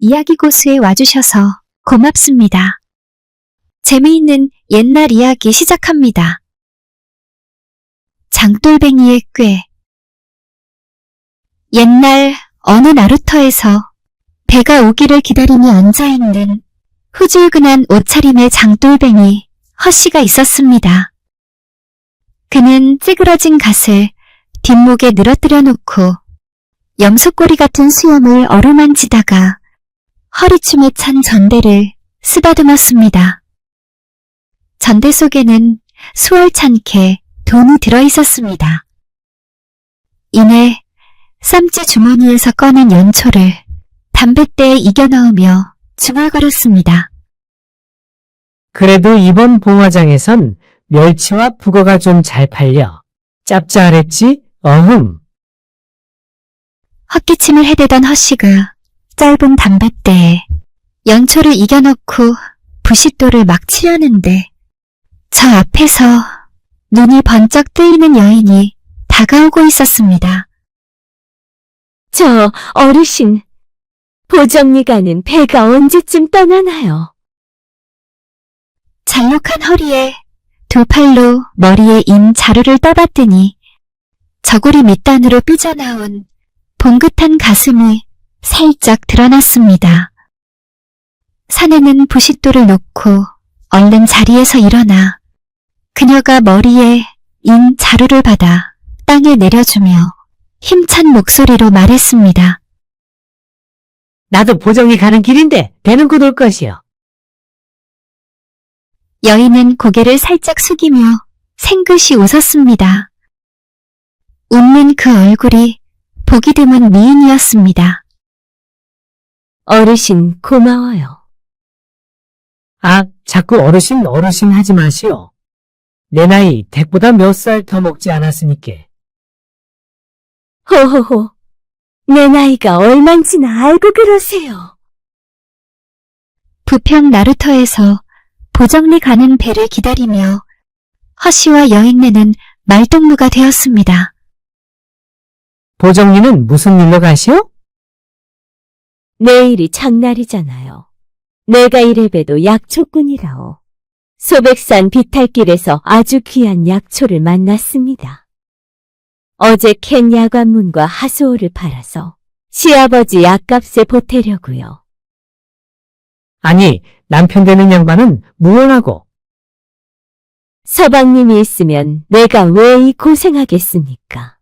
이야기 고수에 와주셔서 고맙습니다. 재미있는 옛날 이야기 시작합니다. 장돌뱅이의 꾀. 옛날 어느 나루터에서 배가 오기를 기다리며 앉아있는 후줄근한 옷차림의 장돌뱅이 허씨가 있었습니다. 그는 찌그러진 갓을 뒷목에 늘어뜨려 놓고 염소꼬리 같은 수염을 어루만지다가 허리춤에 찬 전대를 쓰다듬었습니다. 전대 속에는 수월찮게 돈이 들어있었습니다. 이내 쌈지 주머니에서 꺼낸 연초를 담뱃대에 이겨 넣으며 중얼거렸습니다. 그래도 이번 봉화장에선 멸치와 북어가 좀 잘 팔려. 짭짤했지? 어흠. 헛기침을 해대던 허씨가 짧은 담뱃대에 연초를 이겨 넣고 부싯돌을 막 치려는데 저 앞에서 눈이 번쩍 뜨이는 여인이 다가오고 있었습니다. 저 어르신, 보정리 가는 배가 언제쯤 떠나나요? 잘록한 허리에 두 팔로 머리에 인 자루를 떠봤더니 저고리 밑단으로 삐져나온 봉긋한 가슴이 살짝 드러났습니다. 사내는 부싯돌을 놓고 얼른 자리에서 일어나 그녀가 머리에 인 자루를 받아 땅에 내려주며 힘찬 목소리로 말했습니다. 나도 보정이 가는 길인데 배는 곧 올 것이요. 여인은 고개를 살짝 숙이며 생긋이 웃었습니다. 웃는 그 얼굴이 보기 드문 미인이었습니다. 어르신 고마워요. 아, 자꾸 어르신 하지 마시오. 내 나이 댁보다 몇 살 더 먹지 않았으니께. 호호호, 내 나이가 얼만지나 알고 그러세요. 부평 나루터에서 보정리 가는 배를 기다리며 허씨와 여인네는 말동무가 되었습니다. 보정리는 무슨 일로 가시오? 내일이 장날이잖아요. 내가 이래봬도 약초꾼이라오. 소백산 비탈길에서 아주 귀한 약초를 만났습니다. 어제 캔 야관문과 하수오를 팔아서 시아버지 약값에 보태려고요. 아니, 남편 되는 양반은 무언하고. 서방님이 있으면 내가 왜 이 고생하겠습니까?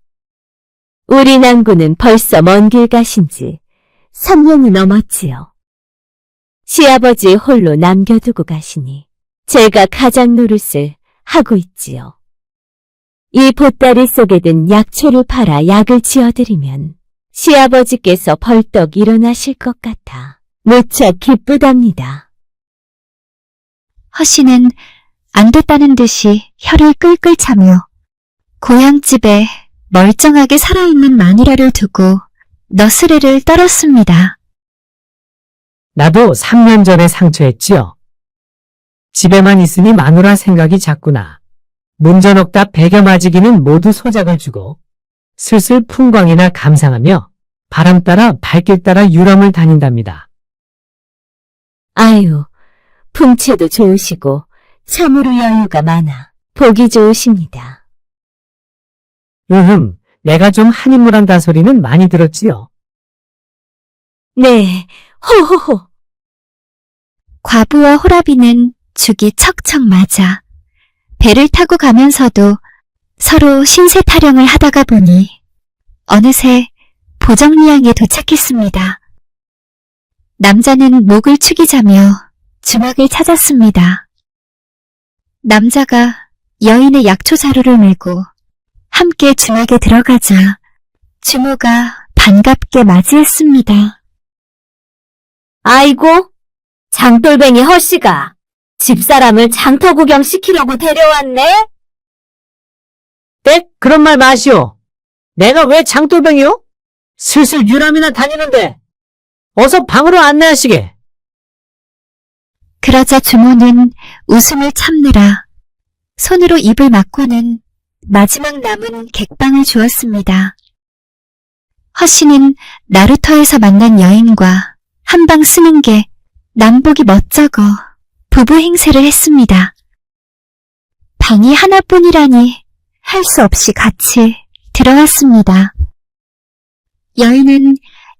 우리 남구는 벌써 먼 길 가신 지 3년이 넘었지요. 시아버지 홀로 남겨두고 가시니 제가 가장 노릇을 하고 있지요. 이 보따리 속에 든 약초를 팔아 약을 지어드리면 시아버지께서 벌떡 일어나실 것 같아 무척 기쁘답니다. 허씨는 안 됐다는 듯이 혀를 끌끌 차며 고향집에 멀쩡하게 살아있는 마누라를 두고 너스레를 떨었습니다. 나도 3년 전에 상처했지요. 집에만 있으니 마누라 생각이 잤구나. 문전옥답 배겨 맞이기는 모두 소작을 주고 슬슬 풍광이나 감상하며 바람 따라 발길 따라 유람을 다닌답니다. 아유, 풍채도 좋으시고 참으로 여유가 많아 보기 좋으십니다. 내가 좀 한인물한다 소리는 많이 들었지요. 네, 호호호. 과부와 호라비는 죽이 척척 맞아 배를 타고 가면서도 서로 신세 타령을 하다가 보니 어느새 보정리항에 도착했습니다. 남자는 목을 축이자며 주막을 찾았습니다. 남자가 여인의 약초 자루를 메고 함께 주막에 들어가자 주모가 반갑게 맞이했습니다. 아이고, 장돌뱅이 허씨가 집사람을 장터 구경 시키려고 데려왔네? 네? 그런 말 마시오. 내가 왜 장돌뱅이요? 슬슬 유람이나 다니는데 어서 방으로 안내하시게. 그러자 주모는 웃음을 참느라 손으로 입을 막고는 마지막 남은 객방을 주었습니다. 허씨는 나루터에서 만난 여인과 한 방 쓰는 게 남복이 멋쩍어 부부 행세를 했습니다. 방이 하나뿐이라니 할 수 없이 같이 들어왔습니다. 여인은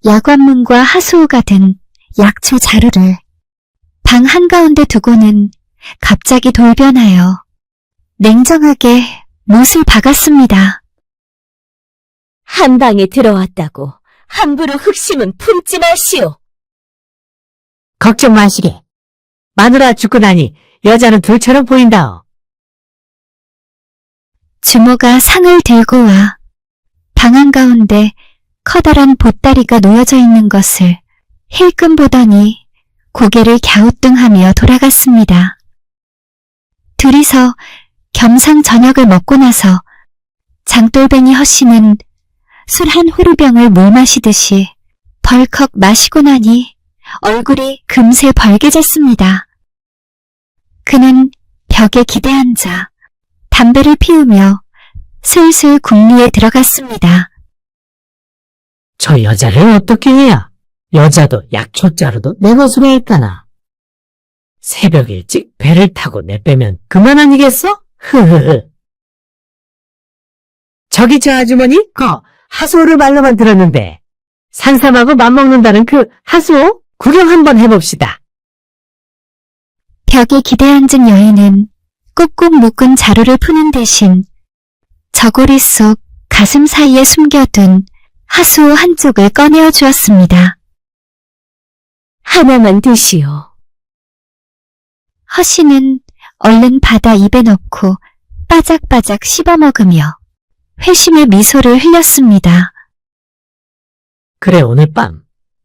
야관문과 하수오가 든 약초 자루를 방 한가운데 두고는 갑자기 돌변하여 냉정하게 못을 박았습니다. 한 방에 들어왔다고 함부로 흑심은 품지 마시오. 걱정 마시게. 마누라 죽고 나니 여자는 둘처럼 보인다오. 주모가 상을 들고 와 방 한가운데 커다란 보따리가 놓여져 있는 것을 힐끔 보더니 고개를 갸우뚱하며 돌아갔습니다. 둘이서 겸상 저녁을 먹고 나서 장돌뱅이 허씨는 술 한 호루병을 물 마시듯이 벌컥 마시고 나니 얼굴이 금세 벌개졌습니다. 그는 벽에 기대앉아 담배를 피우며 슬슬 궁리에 들어갔습니다. 저 여자를 어떻게 해야 여자도 약초자루도 내 것으로 할까나. 새벽 일찍 배를 타고 내빼면 그만 아니겠어? 흐흐흐. 저기 저 아주머니 하수오를 말로만 들었는데 산삼하고 맞먹는다는 그 하수오 구경 한번 해봅시다. 벽에 기대앉은 여인은 꾹꾹 묶은 자루를 푸는 대신 저고리 속 가슴 사이에 숨겨둔 하수오 한쪽을 꺼내어 주었습니다. 하나만 드시오. 허씨는 얼른 받아 입에 넣고 바작바작 씹어먹으며 회심의 미소를 흘렸습니다. 그래 오늘 밤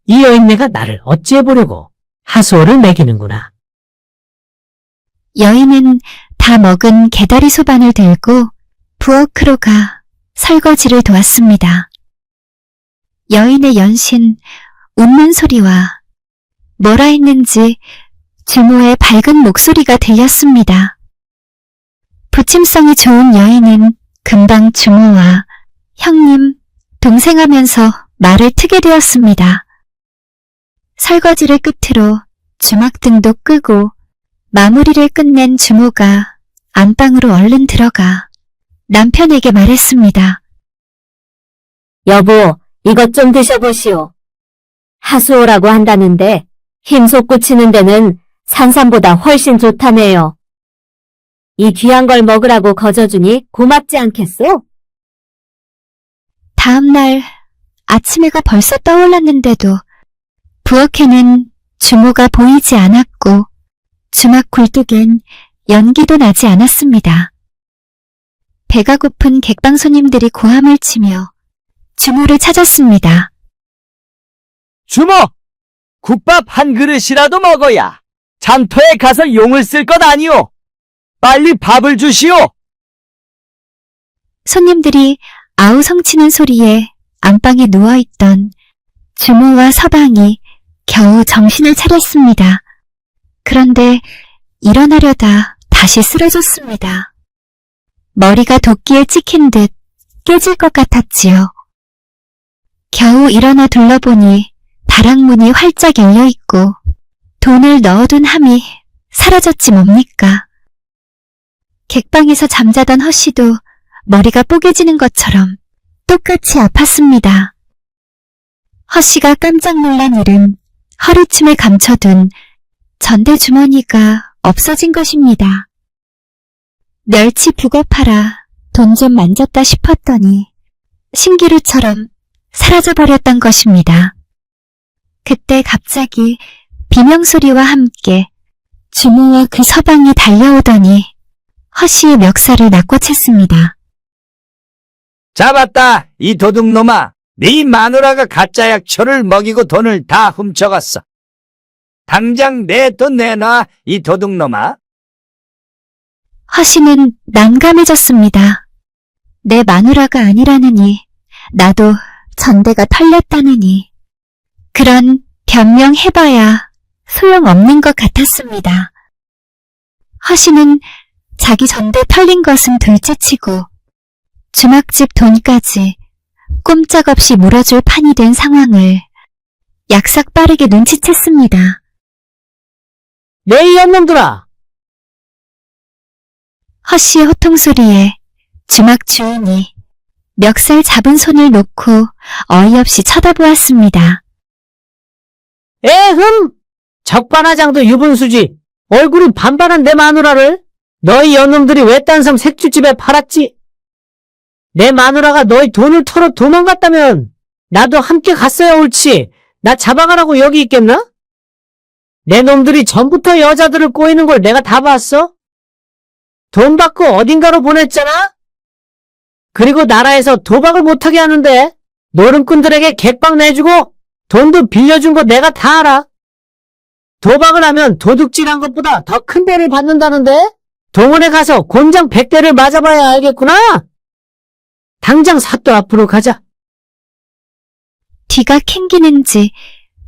이 여인네가 나를 어찌해보려고 하수오를 먹이는구나. 여인은 다 먹은 개다리 소반을 들고 부엌으로 가 설거지를 도왔습니다. 여인의 연신 웃는 소리와 뭐라 했는지 주모의 밝은 목소리가 들렸습니다. 부침성이 좋은 여인은 금방 주모와 형님, 동생하면서 말을 트게 되었습니다. 설거지를 끝으로 주막등도 끄고 마무리를 끝낸 주모가 안방으로 얼른 들어가 남편에게 말했습니다. 여보, 이것 좀 드셔보시오. 하수오라고 한다는데 힘솟고 치는 데는 산삼보다 훨씬 좋다네요. 이 귀한 걸 먹으라고 거저주니 고맙지 않겠소? 다음 날 아침해가 벌써 떠올랐는데도 부엌에는 주모가 보이지 않았고 주막 굴뚝엔 연기도 나지 않았습니다. 배가 고픈 객방 손님들이 고함을 치며 주모를 찾았습니다. 주모! 국밥 한 그릇이라도 먹어야 잠터에 가서 용을 쓸 것 아니오. 빨리 밥을 주시오. 손님들이 아우성치는 소리에 안방에 누워있던 주모와 서방이 겨우 정신을 차렸습니다. 그런데 일어나려다 다시 쓰러졌습니다. 머리가 도끼에 찍힌 듯 깨질 것 같았지요. 겨우 일어나 둘러보니 다락문이 활짝 열려있고 돈을 넣어둔 함이 사라졌지 뭡니까. 객방에서 잠자던 허씨도 머리가 뽀개지는 것처럼 똑같이 아팠습니다. 허씨가 깜짝 놀란 일은 허리춤에 감춰둔 전대 주머니가 없어진 것입니다. 멸치 북어 팔아 돈 좀 만졌다 싶었더니 신기루처럼 사라져버렸던 것입니다. 그때 갑자기 비명소리와 함께 주모와 그 서방이 달려오더니 허씨의 멱살을 낚아챘습니다. 잡았다, 이 도둑놈아. 네 마누라가 가짜 약초를 먹이고 돈을 다 훔쳐갔어. 당장 내 돈 내놔, 이 도둑놈아. 허씨는 난감해졌습니다. 내 마누라가 아니라느니, 나도 전대가 털렸다느니, 그런 변명해봐야 소용없는 것 같았습니다. 허씨는 자기 전대 털린 것은 둘째치고 주막집 돈까지 꼼짝없이 물어줄 판이 된 상황을 약삭 빠르게 눈치챘습니다. 내 이놈들아! 허씨의 호통소리에 주막 주인이 멱살 잡은 손을 놓고 어이없이 쳐다보았습니다. 에흠! 적반하장도 유분수지. 얼굴이 반반한 내 마누라를 너희 연놈들이 외딴 섬 색주집에 팔았지. 내 마누라가 너희 돈을 털어 도망갔다면 나도 함께 갔어야 옳지. 나 잡아가라고 여기 있겠나? 내 놈들이 전부터 여자들을 꼬이는 걸 내가 다 봤어? 돈 받고 어딘가로 보냈잖아? 그리고 나라에서 도박을 못하게 하는데 노름꾼들에게 객박 내주고 돈도 빌려준 거 내가 다 알아. 도박을 하면 도둑질한 것보다 더 큰 배를 받는다는데? 동원에 가서 곤장 100대를 맞아봐야 알겠구나? 당장 사또 앞으로 가자. 뒤가 캥기는지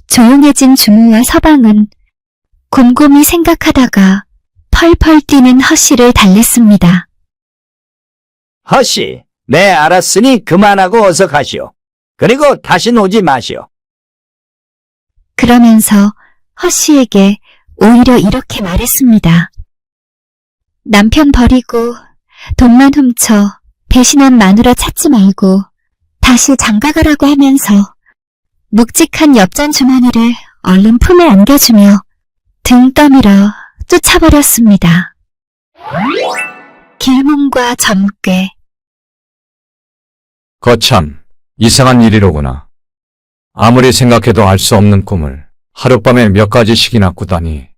조용해진 주모와 서방은 곰곰이 생각하다가 펄펄 뛰는 허씨를 달랬습니다. 허씨, 네 알았으니 그만하고 어서 가시오. 그리고 다신 오지 마시오. 그러면서 허씨에게 오히려 이렇게 말했습니다. 남편 버리고 돈만 훔쳐 배신한 마누라 찾지 말고 다시 장가가라고 하면서 묵직한 엽전 주머니를 얼른 품에 안겨주며 등 떠밀어 쫓아버렸습니다. 길몽과 점괘. 거참, 이상한 일이로구나. 아무리 생각해도 알 수 없는 꿈을 하룻밤에 몇 가지씩이나 꾸다니.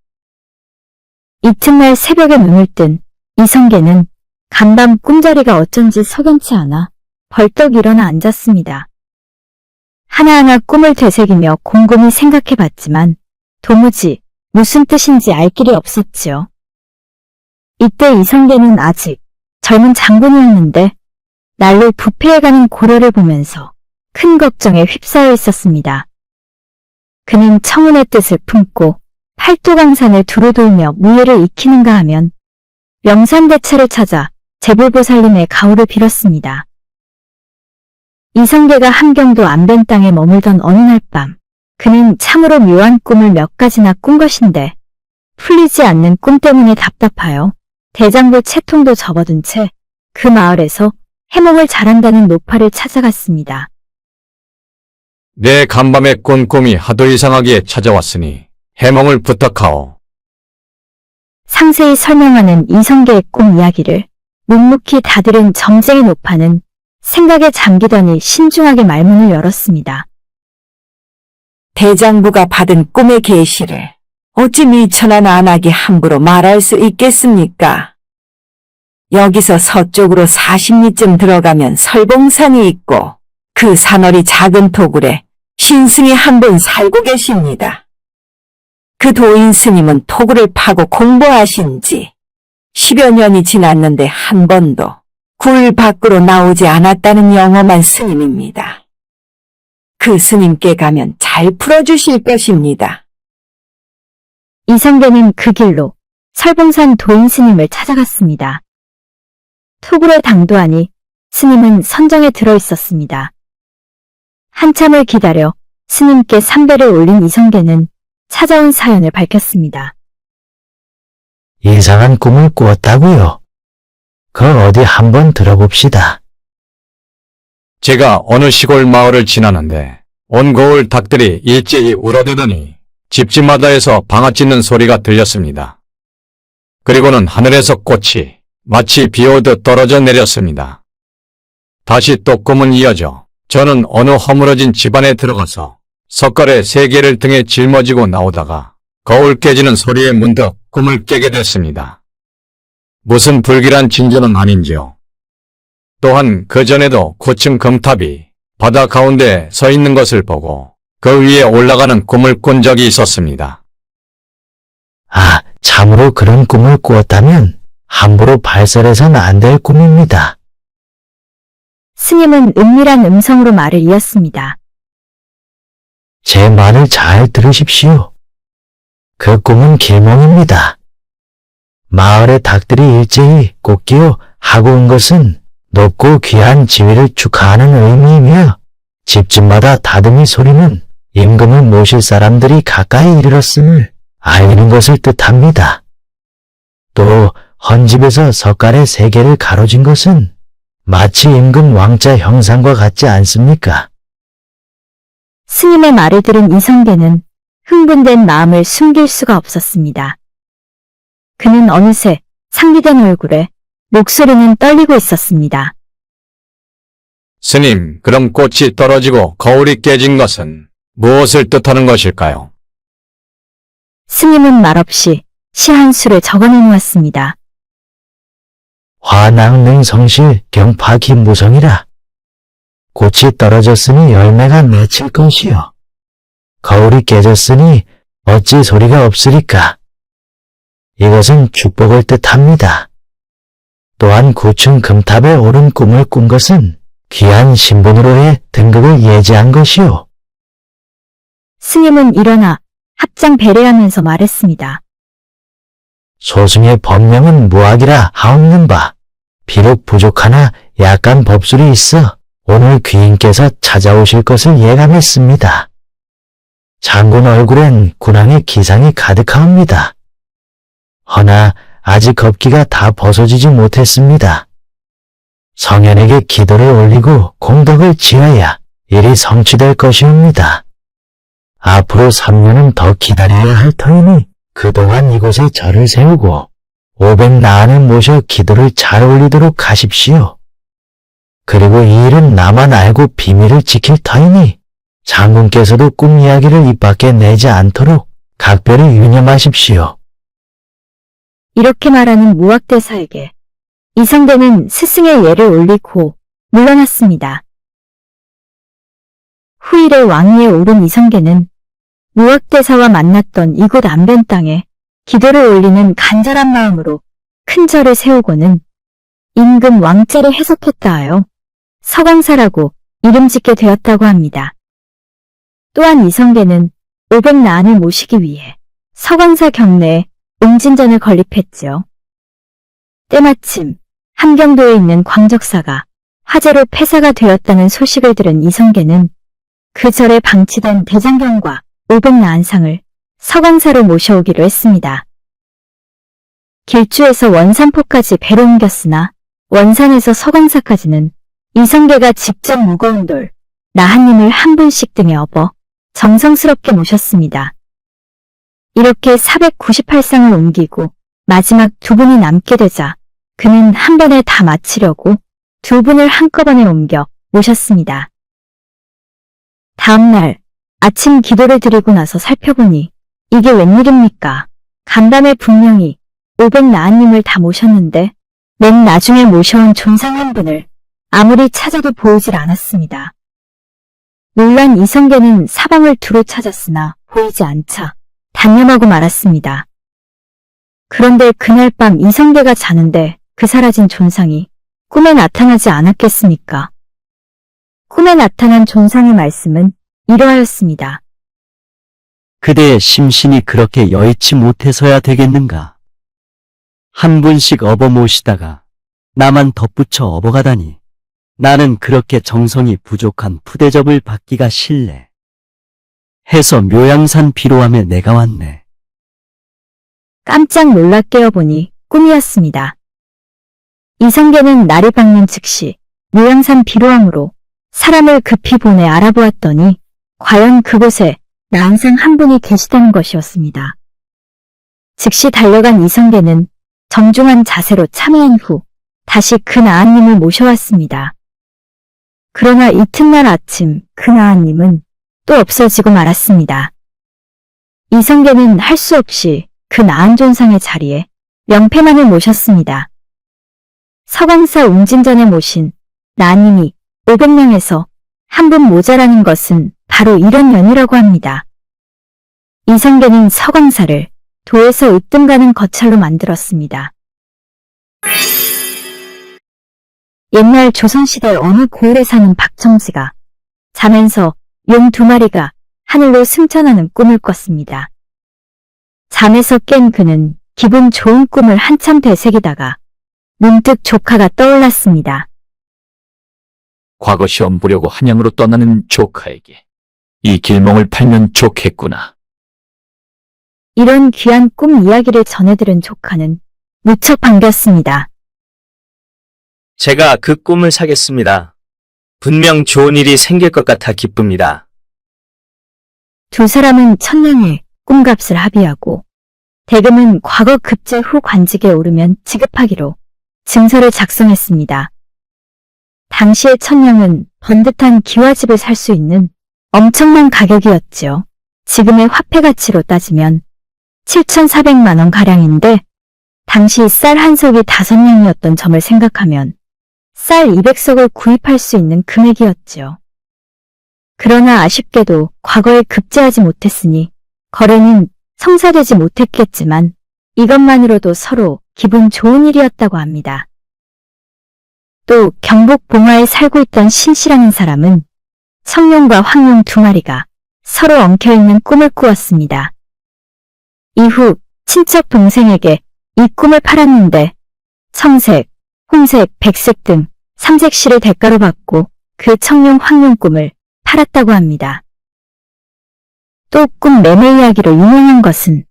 이튿날 새벽에 눈을 뜬 이성계는 간밤 꿈자리가 어쩐지 석연치 않아 벌떡 일어나 앉았습니다. 하나하나 꿈을 되새기며 곰곰이 생각해봤지만 도무지 무슨 뜻인지 알 길이 없었지요. 이때 이성계는 아직 젊은 장군이었는데 날로 부패해가는 고려를 보면서 큰 걱정에 휩싸여 있었습니다. 그는 청운의 뜻을 품고 팔도강산을 두루돌며 무예를 익히는가 하면 명산대차를 찾아 재불보살님의 가호를 빌었습니다. 이성계가 함경도 안변 땅에 머물던 어느 날 밤, 그는 참으로 묘한 꿈을 몇 가지나 꾼 것인데 풀리지 않는 꿈 때문에 답답하여 대장부 채통도 접어둔 채 그 마을에서 해몽을 잘한다는 노파를 찾아갔습니다. 내 간밤에 꾼 꿈이 하도 이상하기에 찾아왔으니 해몽을 부탁하오. 상세히 설명하는 이성계의 꿈 이야기를 묵묵히 다들은 점쟁이 노파는 생각에 잠기더니 신중하게 말문을 열었습니다. 대장부가 받은 꿈의 계시를 어찌 미천한 안하게 함부로 말할 수 있겠습니까? 여기서 서쪽으로 40리쯤 들어가면 설봉산이 있고 그 산허리 작은 토굴에 신승이 한 분 살고 계십니다. 그 도인 스님은 토굴을 파고 공부하신 지 10여 년이 지났는데 한 번도 굴 밖으로 나오지 않았다는 영험한 스님입니다. 그 스님께 가면 잘 풀어주실 것입니다. 이성계는 그 길로 설봉산 도인 스님을 찾아갔습니다. 토굴에 당도하니 스님은 선정에 들어 있었습니다. 한참을 기다려 스님께 삼배를 올린 이성계는 찾아온 사연을 밝혔습니다. 이상한 꿈을 꾸었다고요? 그걸 어디 한번 들어봅시다. 제가 어느 시골 마을을 지나는데 온 고을 닭들이 일제히 울어대더니 집집마다에서 방아 찢는 소리가 들렸습니다. 그리고는 하늘에서 꽃이 마치 비 오듯 떨어져 내렸습니다. 다시 또 꿈은 이어져 저는 어느 허물어진 집안에 들어가서 석가래 3개를 등에 짊어지고 나오다가 거울 깨지는 소리에 문득 꿈을 깨게 됐습니다. 무슨 불길한 징조는 아닌지요. 또한 그 전에도 고층 금탑이 바다 가운데 서 있는 것을 보고 그 위에 올라가는 꿈을 꾼 적이 있었습니다. 아, 참으로 그런 꿈을 꾸었다면 함부로 발설해서는 안 될 꿈입니다. 스님은 은밀한 음성으로 말을 이었습니다. 제 말을 잘 들으십시오. 그 꿈은 길몽입니다. 마을의 닭들이 일제히 꽃기어 하고 온 것은 높고 귀한 지위를 축하하는 의미이며 집집마다 다듬이 소리는 임금을 모실 사람들이 가까이 이르렀음을 알리는 것을 뜻합니다. 또 헌집에서 석갈의 3개를 가로진 것은 마치 임금 왕자 형상과 같지 않습니까? 스님의 말을 들은 이성계는 흥분된 마음을 숨길 수가 없었습니다. 그는 어느새 상기된 얼굴에 목소리는 떨리고 있었습니다. 스님, 그럼 꽃이 떨어지고 거울이 깨진 것은 무엇을 뜻하는 것일까요? 스님은 말없이 시 한 수를 적어내 놓았습니다. 화낭능성실 경파기무성이라. 꽃이 떨어졌으니 열매가 맺힐 것이요. 거울이 깨졌으니 어찌 소리가 없으리까. 이것은 축복을 뜻합니다. 또한 9층 금탑에 오른 꿈을 꾼 것은 귀한 신분으로의 등극을 예지한 것이요. 스님은 일어나 합장 배례하면서 말했습니다. 소승의 법명은 무학이라 하옵는 바, 비록 부족하나 약간 법술이 있어 오늘 귀인께서 찾아오실 것을 예감했습니다. 장군 얼굴엔 군왕의 기상이 가득하옵니다. 허나 아직 겁기가 다 벗어지지 못했습니다. 성현에게 기도를 올리고 공덕을 지어야 일이 성취될 것이옵니다. 앞으로 3년은 더 기다려야 할 터이니 그동안 이곳에 절을 세우고 500나안을 모셔 기도를 잘 올리도록 하십시오. 그리고 이 일은 나만 알고 비밀을 지킬 터이니 장군께서도 꿈 이야기를 입 밖에 내지 않도록 각별히 유념하십시오. 이렇게 말하는 무학대사에게 이성계는 스승의 예를 올리고 물러났습니다. 후일에 왕위에 오른 이성계는 무학대사와 만났던 이곳 안변 땅에 기도를 올리는 간절한 마음으로 큰 절을 세우고는 임금 왕자를 해석했다 하여 서광사라고 이름 짓게 되었다고 합니다. 또한 이성계는 500나안을 모시기 위해 서광사 경내에 웅진전을 건립했지요. 때마침 함경도에 있는 광적사가 화재로 폐사가 되었다는 소식을 들은 이성계는 그 절에 방치된 대장경과 500나안상을 서광사로 모셔오기로 했습니다. 길주에서 원산포까지 배로 옮겼으나 원산에서 서광사까지는 이성계가 직접 무거운 돌, 나한님을 한 분씩 등에 업어 정성스럽게 모셨습니다. 이렇게 498상을 옮기고 마지막 2분이 남게 되자 그는 한 번에 다 마치려고 2분을 한꺼번에 옮겨 모셨습니다. 다음 날 아침 기도를 드리고 나서 살펴보니 이게 웬일입니까? 간밤에 분명히 500나안님을 다 모셨는데 맨 나중에 모셔온 존상 한 분을 아무리 찾아도 보이질 않았습니다. 놀란 이성계는 사방을 두루 찾았으나 보이지 않자 단념하고 말았습니다. 그런데 그날 밤 이성계가 자는데 그 사라진 존상이 꿈에 나타나지 않았겠습니까? 꿈에 나타난 존상의 말씀은 이러하였습니다. 그대의 심신이 그렇게 여의치 못해서야 되겠는가? 한 분씩 업어 모시다가 나만 덧붙여 업어가다니 나는 그렇게 정성이 부족한 푸대접을 받기가 싫네. 해서 묘양산 비로함에 내가 왔네. 깜짝 놀라 깨어보니 꿈이었습니다. 이성계는 나를 박는 즉시 묘양산 비로함으로 사람을 급히 보내 알아보았더니 과연 그곳에 나한상 한 분이 계시다는 것이었습니다. 즉시 달려간 이성계는 정중한 자세로 참회한 후 다시 그 나한님을 모셔왔습니다. 그러나 이튿날 아침 그 나한님은 또 없어지고 말았습니다. 이성계는 할 수 없이 그 나한 존상의 자리에 명패만을 모셨습니다. 서광사 웅진전에 모신 나한님이 500명에서 한 분 모자라는 것은 바로 이런 연유라고 합니다. 이성계는 서광사를 도에서 으뜸 가는 거찰로 만들었습니다. 옛날 조선시대 어느 고을에 사는 박정지가 자면서 용 2마리가 하늘로 승천하는 꿈을 꿨습니다. 잠에서 깬 그는 기분 좋은 꿈을 한참 되새기다가 문득 조카가 떠올랐습니다. 과거 시험 보려고 한양으로 떠나는 조카에게 이 길몽을 팔면 좋겠구나. 이런 귀한 꿈 이야기를 전해들은 조카는 무척 반겼습니다. 제가 그 꿈을 사겠습니다. 분명 좋은 일이 생길 것 같아 기쁩니다. 두 사람은 천냥의 꿈값을 합의하고 대금은 과거 급제 후 관직에 오르면 지급하기로 증서를 작성했습니다. 당시의 천냥은 번듯한 기와집을 살 수 있는 엄청난 가격이었지요. 지금의 화폐 가치로 따지면 7,400만 원 가량인데 당시 쌀 한 석이 5냥이었던 점을 생각하면 쌀 200석을 구입할 수 있는 금액이었지요. 그러나 아쉽게도 과거에 급제하지 못했으니 거래는 성사되지 못했겠지만 이것만으로도 서로 기분 좋은 일이었다고 합니다. 또 경북 봉화에 살고 있던 신씨라는 사람은 성룡과 황룡 두 마리가 서로 엉켜있는 꿈을 꾸었습니다. 이후 친척 동생에게 이 꿈을 팔았는데 청색, 홍색, 백색 등 3색시를 대가로 받고 그 청룡, 황룡 꿈을 팔았다고 합니다. 또 꿈 매매 이야기로 유명한 것은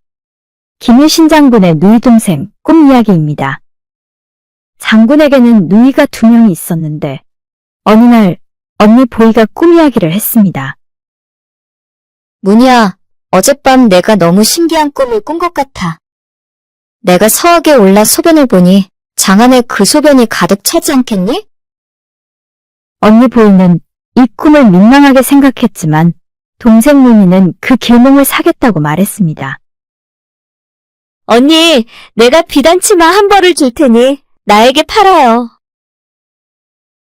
김유신 장군의 누이 동생 꿈 이야기입니다. 장군에게는 누이가 2명이 있었는데 어느 날 언니 보이가 꿈 이야기를 했습니다. 문희야, 어젯밤 내가 너무 신기한 꿈을 꾼 것 같아. 내가 서학에 올라 소변을 보니 장 안에 그 소변이 가득 차지 않겠니? 언니 보이는 이 꿈을 민망하게 생각했지만 동생 문희는 그 길몽을 사겠다고 말했습니다. 언니, 내가 비단치마 한 벌을 줄 테니 나에게 팔아요.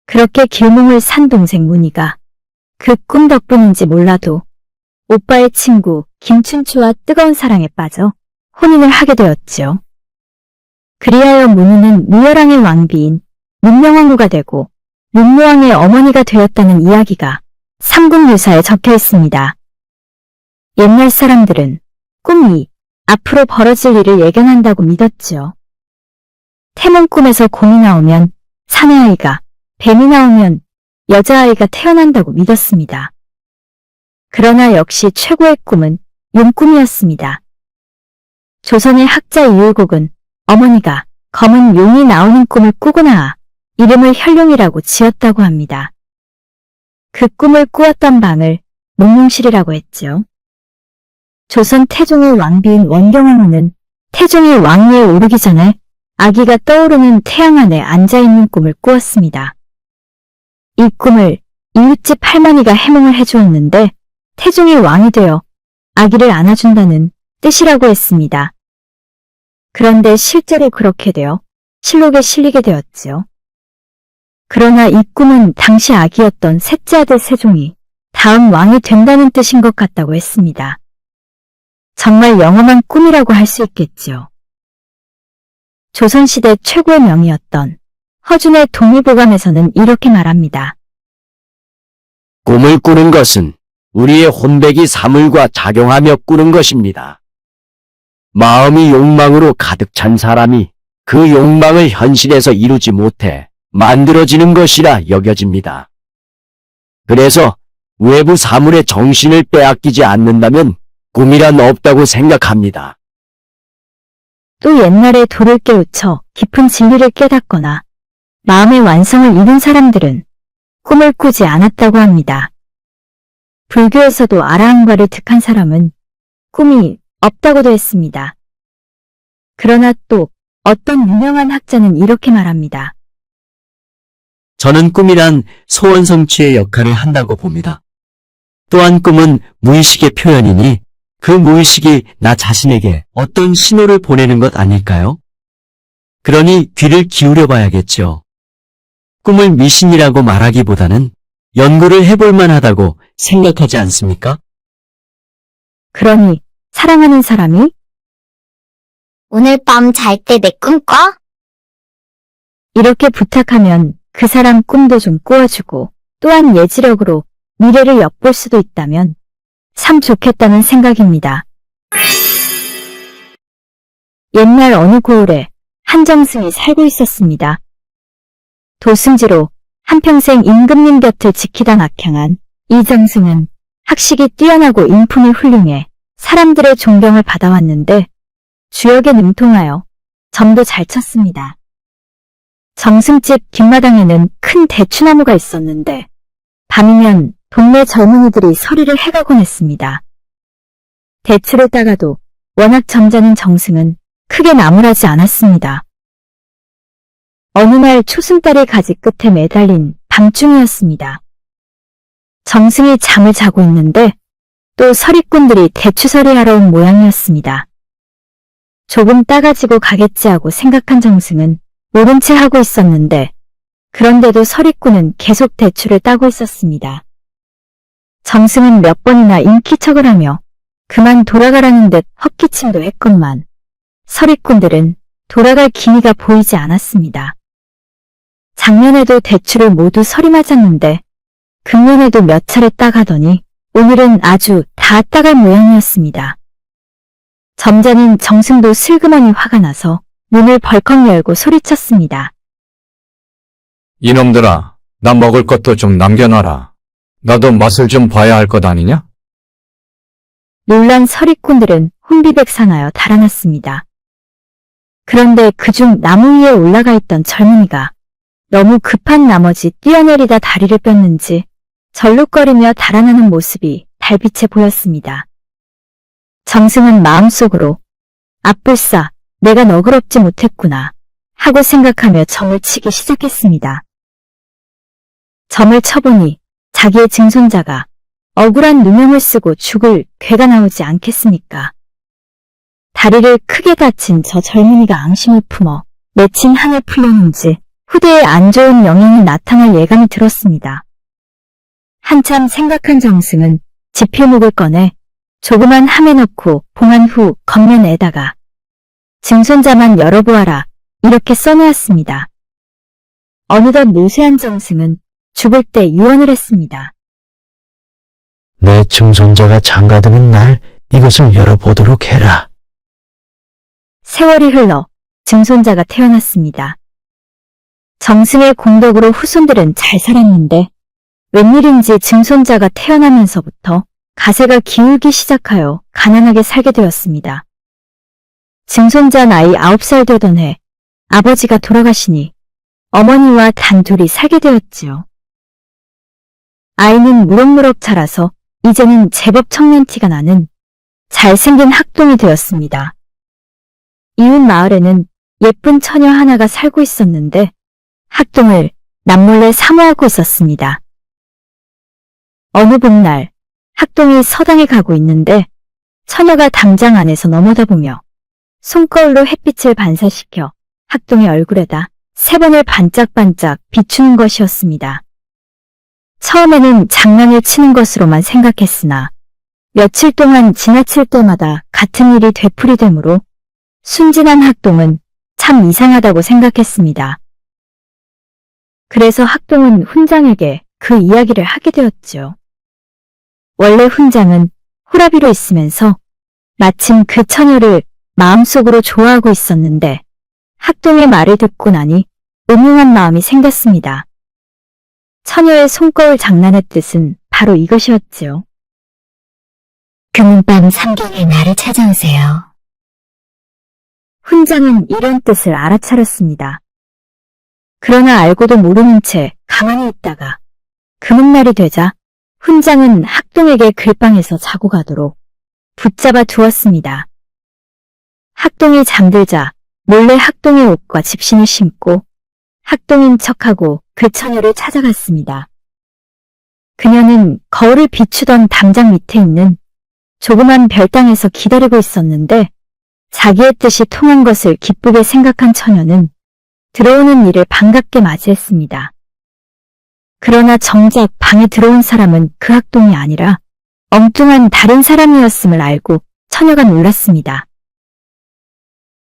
그렇게 길몽을 산 동생 문희가 그 꿈 덕분인지 몰라도 오빠의 친구 김춘추와 뜨거운 사랑에 빠져 혼인을 하게 되었지요. 그리하여 문희는 무열왕의 왕비인 문명왕후가 되고 문무왕의 어머니가 되었다는 이야기가 삼국유사에 적혀 있습니다. 옛날 사람들은 꿈이 앞으로 벌어질 일을 예견한다고 믿었지요. 태몽 꿈에서 곰이 나오면 사내아이가, 뱀이 나오면 여자아이가 태어난다고 믿었습니다. 그러나 역시 최고의 꿈은 용꿈이었습니다. 조선의 학자 이율곡은 어머니가 검은 용이 나오는 꿈을 꾸고 나아 이름을 혈룡이라고 지었다고 합니다. 그 꿈을 꾸었던 방을 몽룡실이라고 했지요. 조선 태종의 왕비인 원경왕후는 태종이 왕위에 오르기 전에 아기가 떠오르는 태양 안에 앉아있는 꿈을 꾸었습니다. 이 꿈을 이웃집 할머니가 해몽을 해주었는데 태종이 왕이 되어 아기를 안아준다는 뜻이라고 했습니다. 그런데 실제로 그렇게 되어 실록에 실리게 되었지요. 그러나 이 꿈은 당시 아기였던 셋째 아들 세종이 다음 왕이 된다는 뜻인 것 같다고 했습니다. 정말 영험한 꿈이라고 할 수 있겠지요. 조선시대 최고의 명의였던 허준의 동의보감에서는 이렇게 말합니다. 꿈을 꾸는 것은 우리의 혼백이 사물과 작용하며 꾸는 것입니다. 마음이 욕망으로 가득 찬 사람이 그 욕망을 현실에서 이루지 못해 만들어지는 것이라 여겨집니다. 그래서 외부 사물의 정신을 빼앗기지 않는다면 꿈이란 없다고 생각합니다. 또 옛날에 도를 깨우쳐 깊은 진리를 깨닫거나 마음의 완성을 이룬 사람들은 꿈을 꾸지 않았다고 합니다. 불교에서도 아라한과를 득한 사람은 꿈이 없다고도 했습니다. 그러나 또 어떤 유명한 학자는 이렇게 말합니다. 저는 꿈이란 소원 성취의 역할을 한다고 봅니다. 또한 꿈은 무의식의 표현이니 그 무의식이 나 자신에게 어떤 신호를 보내는 것 아닐까요? 그러니 귀를 기울여 봐야겠죠. 꿈을 미신이라고 말하기보다는 연구를 해볼 만하다고 생각하지 않습니까? 그러니 사랑하는 사람이 오늘 밤 잘 때 내 꿈 꿔? 이렇게 부탁하면 그 사람 꿈도 좀 꾸어주고 또한 예지력으로 미래를 엿볼 수도 있다면 참 좋겠다는 생각입니다. 옛날 어느 고을에 한정승이 살고 있었습니다. 도승지로 한평생 임금님 곁을 지키다 낙향한 이정승은 학식이 뛰어나고 인품이 훌륭해 사람들의 존경을 받아왔는데 주역에 능통하여 점도 잘 쳤습니다. 정승집 뒷마당에는 큰 대추나무가 있었는데 밤이면 동네 젊은이들이 서리를 해가곤 했습니다. 대추를 따가도 워낙 점잖은 정승은 크게 나무라지 않았습니다. 어느 날 초승달이 가지 끝에 매달린 밤중이었습니다. 정승이 잠을 자고 있는데 또 서리꾼들이 대추서리하러 온 모양이었습니다. 조금 따가지고 가겠지 하고 생각한 정승은 모른 채 하고 있었는데 그런데도 서리꾼은 계속 대추를 따고 있었습니다. 정승은 몇 번이나 인기척을 하며 그만 돌아가라는 듯 헛기침도 했건만 서리꾼들은 돌아갈 기미가 보이지 않았습니다. 작년에도 대추를 모두 서리 맞았는데 금년에도 몇 차례 따가더니 오늘은 아주 다 따갈 모양이었습니다. 점잖은 정승도 슬그머니 화가 나서 문을 벌컥 열고 소리쳤습니다. 이놈들아, 나 먹을 것도 좀 남겨놔라. 나도 맛을 좀 봐야 할 것 아니냐? 놀란 서리꾼들은 혼비백산하여 달아났습니다. 그런데 그중 나무 위에 올라가 있던 젊은이가 너무 급한 나머지 뛰어내리다 다리를 뼈는지 절룩거리며 달아나는 모습이 달빛에 보였습니다. 정승은 마음속으로 아뿔싸 내가 너그럽지 못했구나 하고 생각하며 점을 치기 시작했습니다. 점을 쳐보니 자기의 증손자가 억울한 누명을 쓰고 죽을 괴가 나오지 않겠습니까? 다리를 크게 다친 저 젊은이가 앙심을 품어 맺힌 한을 풀려는지 후대에 안 좋은 영향이 나타날 예감이 들었습니다. 한참 생각한 정승은 지필목을 꺼내 조그만 함에 넣고 봉한 후 겉면에다가 증손자만 열어보아라 이렇게 써놓았습니다. 어느덧 노쇠한 정승은 죽을 때 유언을 했습니다. 내 증손자가 장가드는 날 이것을 열어보도록 해라. 세월이 흘러 증손자가 태어났습니다. 정승의 공덕으로 후손들은 잘 살았는데 웬일인지 증손자가 태어나면서부터 가세가 기울기 시작하여 가난하게 살게 되었습니다. 증손자 나이 9살 되던 해 아버지가 돌아가시니 어머니와 단둘이 살게 되었지요. 아이는 무럭무럭 자라서 이제는 제법 청년티가 나는 잘생긴 학동이 되었습니다. 이웃 마을에는 예쁜 처녀 하나가 살고 있었는데 학동을 남몰래 사모하고 있었습니다. 어느 봄날 학동이 서당에 가고 있는데 처녀가 담장 안에서 넘어다 보며 손거울로 햇빛을 반사시켜 학동의 얼굴에다 3번을 반짝반짝 비추는 것이었습니다. 처음에는 장난을 치는 것으로만 생각했으나 며칠 동안 지나칠 때마다 같은 일이 되풀이되므로 순진한 학동은 참 이상하다고 생각했습니다. 그래서 학동은 훈장에게 그 이야기를 하게 되었지요. 원래 훈장은 호라비로 있으면서 마침 그 처녀를 마음속으로 좋아하고 있었는데 학동의 말을 듣고 나니 음흉한 마음이 생겼습니다. 처녀의 손거울 장난의 뜻은 바로 이것이었지요. 금은밤 삼경에 나를 찾아오세요. 훈장은 이런 뜻을 알아차렸습니다. 그러나 알고도 모르는 채 가만히 있다가 금은날이 되자 훈장은 학동에게 글방에서 자고 가도록 붙잡아 두었습니다. 학동이 잠들자 몰래 학동의 옷과 집신을 신고 학동인 척하고 그 처녀를 찾아갔습니다. 그녀는 거울을 비추던 담장 밑에 있는 조그만 별당에서 기다리고 있었는데 자기의 뜻이 통한 것을 기쁘게 생각한 처녀는 들어오는 이를 반갑게 맞이했습니다. 그러나 정작 방에 들어온 사람은 그 학동이 아니라 엉뚱한 다른 사람이었음을 알고 처녀가 놀랐습니다.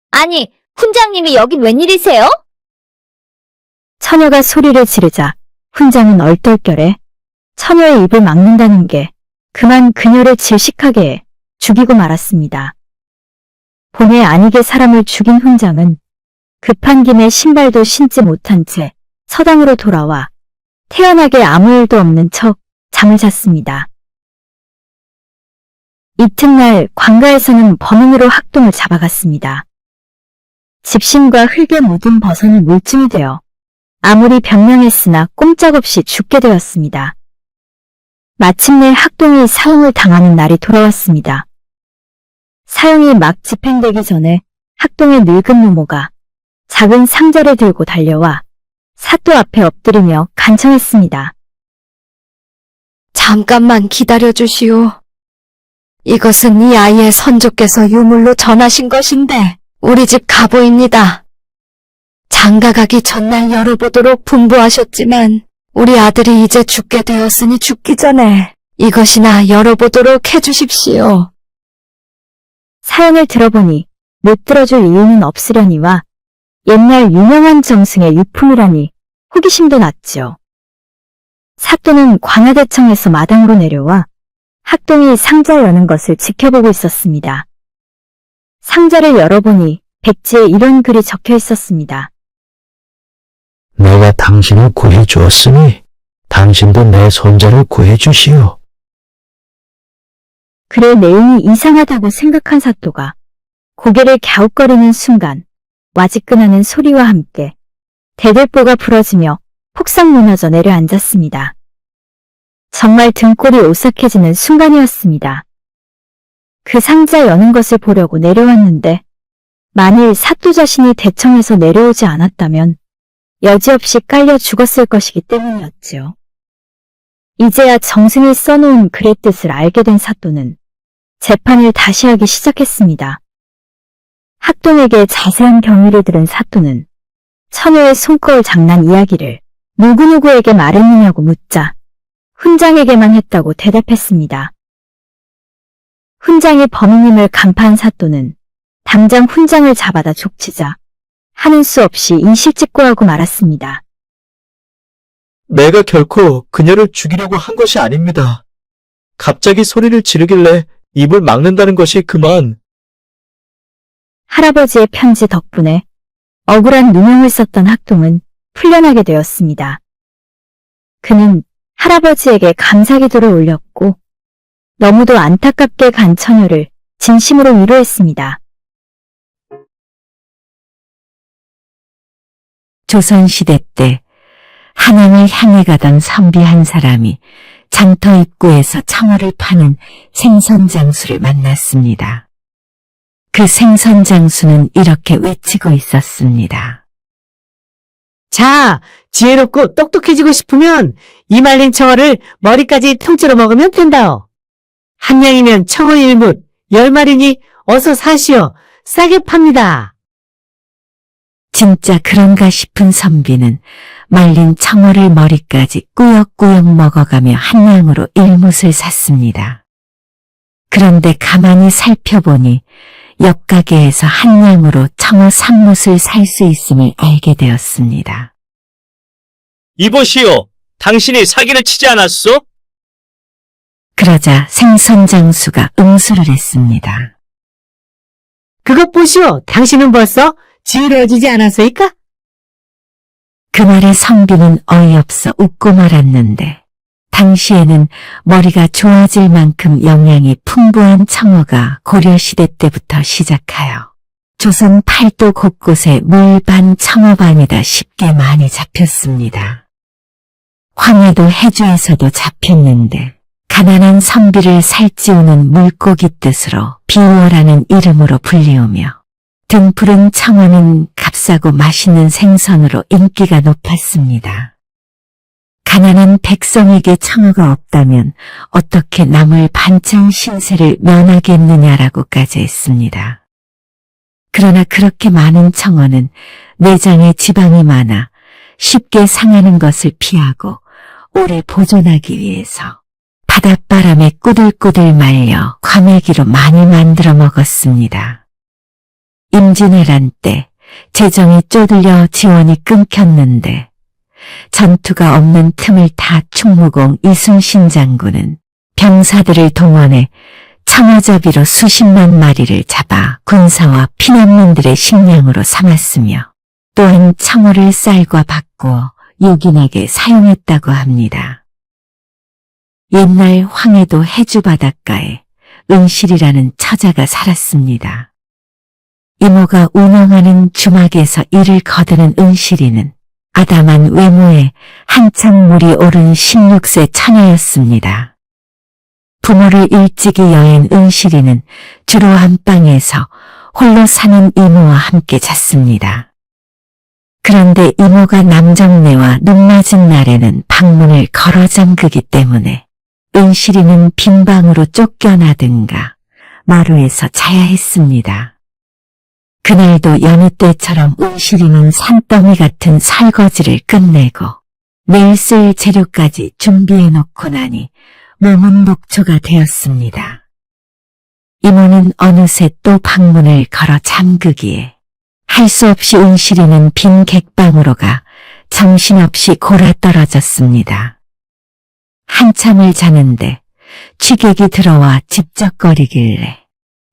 아니, 훈장님이 여긴 웬일이세요? 처녀가 소리를 지르자 훈장은 얼떨결에 처녀의 입을 막는다는 게 그만 그녀를 질식하게 해 죽이고 말았습니다. 본의 아니게 사람을 죽인 훈장은 급한 김에 신발도 신지 못한 채 서당으로 돌아와 태연하게 아무 일도 없는 척 잠을 잤습니다. 이튿날 관가에서는 범인으로 학동을 잡아갔습니다. 집신과 흙에 묻은 버선을 물증이 되어 아무리 변명했으나 꼼짝없이 죽게 되었습니다. 마침내 학동이 사형을 당하는 날이 돌아왔습니다. 사형이 막 집행되기 전에 학동의 늙은 노모가 작은 상자를 들고 달려와 사또 앞에 엎드리며 간청했습니다. 잠깐만 기다려주시오. 이것은 이 아이의 선조께서 유물로 전하신 것인데 우리 집 가보입니다. 장가가기 전날 열어보도록 분부하셨지만 우리 아들이 이제 죽게 되었으니 죽기 전에 이것이나 열어보도록 해주십시오. 사연을 들어보니 못 들어줄 이유는 없으려니와 옛날 유명한 정승의 유품이라니 호기심도 났죠. 사또는 관아대청에서 마당으로 내려와 학동이 상자 여는 것을 지켜보고 있었습니다. 상자를 열어보니 백지에 이런 글이 적혀 있었습니다. 내가 당신을 구해 주었으니 당신도 내 손자를 구해 주시오. 글의 내용이 이상하다고 생각한 사또가 고개를 갸웃거리는 순간 와지끈하는 소리와 함께 대들보가 부러지며 폭삭 무너져 내려앉았습니다. 정말 등골이 오싹해지는 순간이었습니다. 그 상자 여는 것을 보려고 내려왔는데 만일 사또 자신이 대청에서 내려오지 않았다면 여지없이 깔려 죽었을 것이기 때문이었지요. 이제야 정승이 써놓은 글의 뜻을 알게 된 사또는 재판을 다시 하기 시작했습니다. 학동에게 자세한 경위를 들은 사또는 처녀의 손거울 장난 이야기를 누구누구에게 말했느냐고 묻자 훈장에게만 했다고 대답했습니다. 훈장이 범인임을 간파한 사또는 당장 훈장을 잡아다 족치자 하는 수 없이 인실직고하고 말았습니다. 내가 결코 그녀를 죽이려고 한 것이 아닙니다. 갑자기 소리를 지르길래 입을 막는다는 것이 그만. 할아버지의 편지 덕분에 억울한 누명을 썼던 학동은 풀려나게 되었습니다. 그는 할아버지에게 감사기도를 올렸고 너무도 안타깝게 간 처녀를 진심으로 위로했습니다. 조선시대 때 한양을 향해 가던 선비 한 사람이 장터 입구에서 청어를 파는 생선장수를 만났습니다. 그 생선장수는 이렇게 외치고 있었습니다. 자, 지혜롭고 똑똑해지고 싶으면 이 말린 청어를 머리까지 통째로 먹으면 된다오. 한 양이면 청어 1뭇, 10마리니 어서 사시오. 싸게 팝니다. 진짜 그런가 싶은 선비는 말린 청어를 머리까지 꾸역꾸역 먹어가며 한 양으로 1뭇을 샀습니다. 그런데 가만히 살펴보니 옆 가게에서 한 양으로 청어 3뭇을 살 수 있음을 알게 되었습니다. 이보시오. 당신이 사기를 치지 않았소? 그러자 생선장수가 응수를 했습니다. 그것 보시오. 당신은 벌써 지혜로워지지 않았소이까? 그 말에 선비는 어이없어 웃고 말았는데 당시에는 머리가 좋아질 만큼 영양이 풍부한 청어가 고려시대 때부터 시작하여 조선 팔도 곳곳에 물반 청어반이다 쉽게 많이 잡혔습니다. 황해도 해주에서도 잡혔는데 가난한 선비를 살찌우는 물고기 뜻으로 비워라는 이름으로 불리우며 등푸른 청어는 값싸고 맛있는 생선으로 인기가 높았습니다. 가난한 백성에게 청어가 없다면 어떻게 남을 반찬 신세를 면하겠느냐라고까지 했습니다. 그러나 그렇게 많은 청어는 내장에 지방이 많아 쉽게 상하는 것을 피하고 오래 보존하기 위해서 바닷바람에 꾸들꾸들 말려 과메기로 많이 만들어 먹었습니다. 임진왜란 때 재정이 쪼들려 지원이 끊겼는데 전투가 없는 틈을 타 충무공 이순신 장군은 병사들을 동원해 청어잡이로 수십만 마리를 잡아 군사와 피난민들의 식량으로 삼았으며 또한 청어를 쌀과 바꾸어 요긴하게 사용했다고 합니다. 옛날 황해도 해주 바닷가에 은실이라는 처자가 살았습니다. 이모가 운영하는 주막에서 일을 거두는 은실이는 아담한 외모에 한참 물이 오른 16세 처녀였습니다. 부모를 일찍이 여행 은실이는 주로 안방에서 홀로 사는 이모와 함께 잤습니다. 그런데 이모가 남정네와 눈맞은 날에는 방문을 걸어 잠그기 때문에 은실이는 빈 방으로 쫓겨나든가 마루에서 자야 했습니다. 그날도 여느 때처럼 은실이는 산더미 같은 설거지를 끝내고 내일 쓸 재료까지 준비해 놓고 나니 몸은 녹초가 되었습니다. 이모는 어느새 또 방문을 걸어 잠그기에 할 수 없이 은실이는 빈 객방으로 가 정신없이 골아떨어졌습니다. 한참을 자는데 취객이 들어와 집적거리길래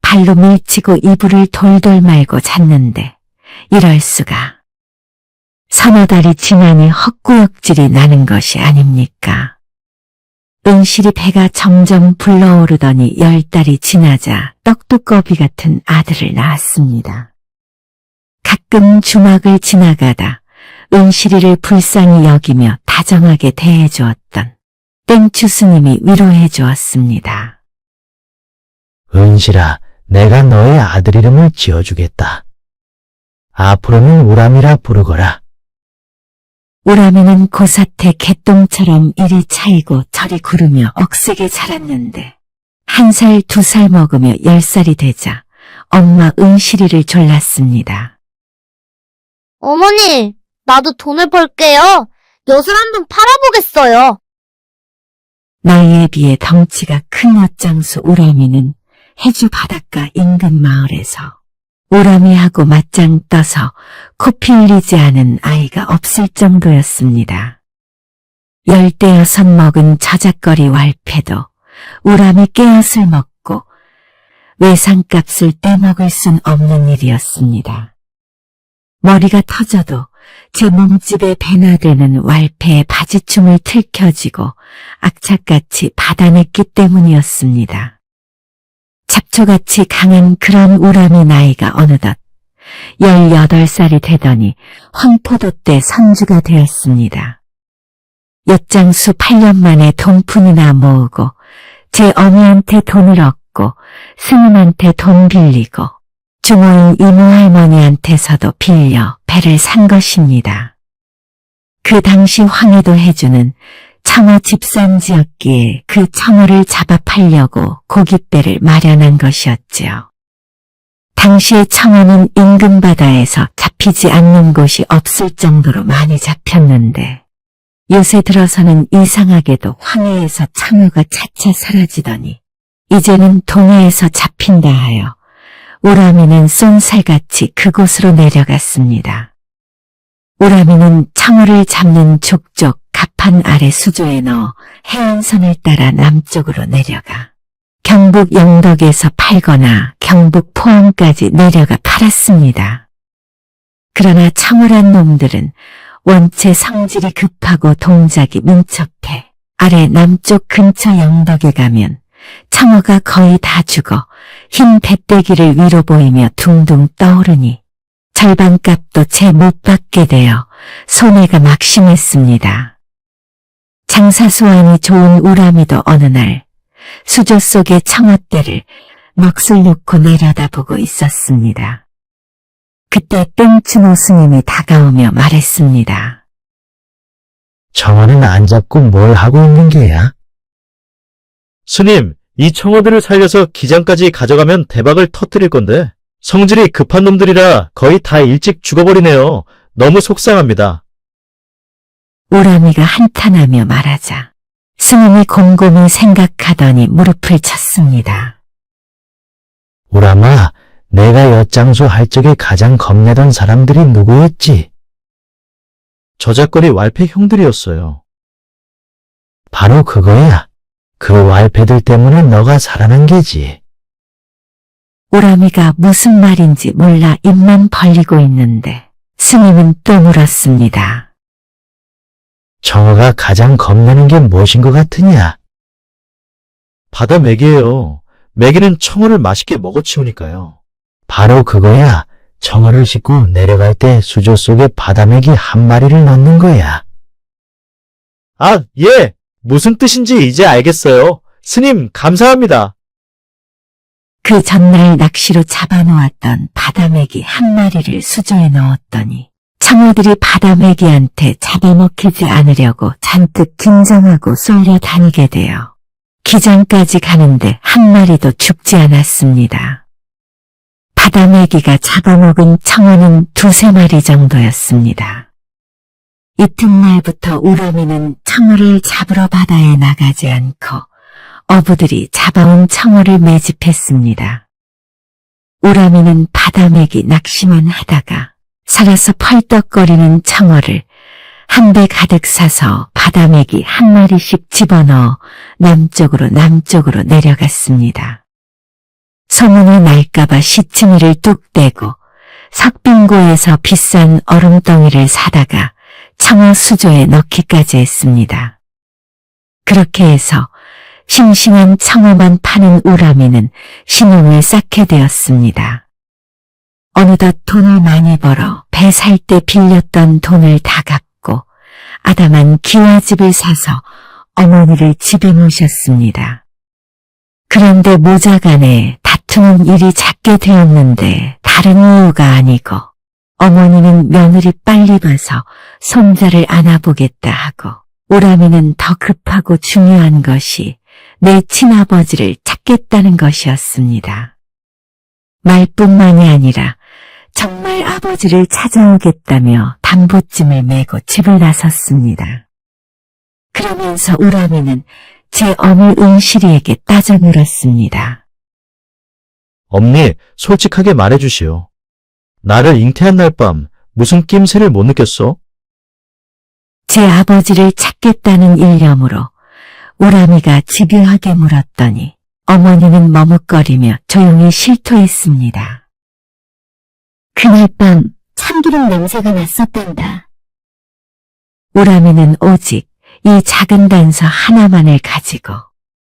발로 밀치고 이불을 돌돌 말고 잤는데 이럴 수가. 서너 달이 지나니 헛구역질이 나는 것이 아닙니까? 은실이 배가 점점 불러오르더니 10달이 지나자 떡두꺼비 같은 아들을 낳았습니다. 가끔 주막을 지나가다 은실이를 불쌍히 여기며 다정하게 대해주었던 땡추 스님이 위로해 주었습니다. 은실아, 내가 너의 아들 이름을 지어주겠다. 앞으로는 우람이라 부르거라. 우람이는 고사태 개똥처럼 이리 차이고 저리 구르며 억세게 자랐는데 1살, 2살 먹으며 10살이 되자 엄마 은실이를 졸랐습니다. 어머니, 나도 돈을 벌게요. 엿을 한번 팔아보겠어요. 나이에 비해 덩치가 큰 엿장수 우람이는 해주 바닷가 인근 마을에서 우람이하고 맞짱 떠서 코피 흘리지 않은 아이가 없을 정도였습니다. 10대여섯 먹은 저작거리 왈패도 우람이 깨엿을 먹고 외상값을 떼먹을 순 없는 일이었습니다. 머리가 터져도 제 몸집에 배나 되는 왈패의 바지춤을 틀켜지고 악착같이 받아냈기 때문이었습니다. 잡초같이 강한 그런 우람이 나이가 어느덧 18살이 되더니 황포도 때 선주가 되었습니다. 엿장수 8년 만에 돈푼이나 모으고 제 어미한테 돈을 얻고 스님한테 돈 빌리고 주모인 이모 할머니한테서도 빌려 배를 산 것입니다. 그 당시 황해도 해주는 청어 집산지였기에 그 청어를 잡아 팔려고 고깃배를 마련한 것이었지요. 당시의 청어는 인근 바다에서 잡히지 않는 곳이 없을 정도로 많이 잡혔는데 요새 들어서는 이상하게도 황해에서 청어가 차차 사라지더니 이제는 동해에서 잡힌다 하여 우람이는 쏜살같이 그곳으로 내려갔습니다. 우람이는 청어를 잡는 족족 갑판 아래 수조에 넣어 해안선을 따라 남쪽으로 내려가 경북 영덕에서 팔거나 경북 포항까지 내려가 팔았습니다. 그러나 청어란 놈들은 원체 성질이 급하고 동작이 민첩해 아래 남쪽 근처 영덕에 가면 청어가 거의 다 죽어 흰 배때기를 위로 보이며 둥둥 떠오르니 절반값도 채 못 받게 되어 손해가 막심했습니다. 장사수완이 좋은 우람이도 어느 날 수조 속의 청어떼를 넋을 놓고 내려다보고 있었습니다. 그때 땡춘호 스님이 다가오며 말했습니다. 청어는 안 잡고 뭘 하고 있는 게야? 스님, 이 청어들을 살려서 기장까지 가져가면 대박을 터뜨릴 건데 성질이 급한 놈들이라 거의 다 일찍 죽어버리네요. 너무 속상합니다. 우람이가 한탄하며 말하자 스님이 곰곰이 생각하더니 무릎을 쳤습니다. 우람아, 내가 엿장수 할 적에 가장 겁내던 사람들이 누구였지? 저작거리 왈패 형들이었어요. 바로 그거야. 그 왈패들 때문에 너가 살아난 게지. 우람이가 무슨 말인지 몰라 입만 벌리고 있는데 스님은 또 물었습니다. 청어가 가장 겁내는 게 무엇인 것 같으냐? 바다 메기예요. 메기는 청어를 맛있게 먹어치우니까요. 바로 그거야. 청어를 싣고 내려갈 때 수조 속에 바다메기 한 마리를 넣는 거야. 아, 예. 무슨 뜻인지 이제 알겠어요. 스님, 감사합니다. 그 전날 낚시로 잡아놓았던 바다메기 한 마리를 수조에 넣었더니 청어들이 바다메기한테 잡아먹히지 않으려고 잔뜩 긴장하고 쏠려 다니게 되어 기장까지 가는데 한 마리도 죽지 않았습니다. 바다메기가 잡아먹은 청어는 2-3마리 정도였습니다. 이튿날부터 우람이는 청어를 잡으러 바다에 나가지 않고 어부들이 잡아온 청어를 매집했습니다. 우람이는 바다메기 낚시만 하다가 살아서 펄떡거리는 청어를 한 배 가득 사서 바다메기 한 마리씩 집어넣어 남쪽으로 내려갔습니다. 소문이 날까봐 시치미를 뚝 떼고 석빙고에서 비싼 얼음덩이를 사다가 청어 수조에 넣기까지 했습니다. 그렇게 해서 싱싱한 청어만 파는 우람이는 신용을 쌓게 되었습니다. 어느덧 돈을 많이 벌어 배 살 때 빌렸던 돈을 다 갚고 아담한 기와집을 사서 어머니를 집에 모셨습니다. 그런데 모자간에 다투는 일이 잦게 되었는데 다른 이유가 아니고 어머니는 며느리 빨리 봐서 손자를 안아보겠다 하고 우람이는 더 급하고 중요한 것이 내 친아버지를 찾겠다는 것이었습니다. 말뿐만이 아니라 정말 아버지를 찾아오겠다며 담보찜을 메고 집을 나섰습니다. 그러면서 우람이는 제 어미 은실이에게 따져 물었습니다. 엄니, 솔직하게 말해주시오. 나를 잉태한 날 밤 무슨 낌새를 못 느꼈어? 제 아버지를 찾겠다는 일념으로 우람이가 집요하게 물었더니 어머니는 머뭇거리며 조용히 실토했습니다. 그날 밤 참기름 냄새가 났었단다. 우람이는 오직 이 작은 단서 하나만을 가지고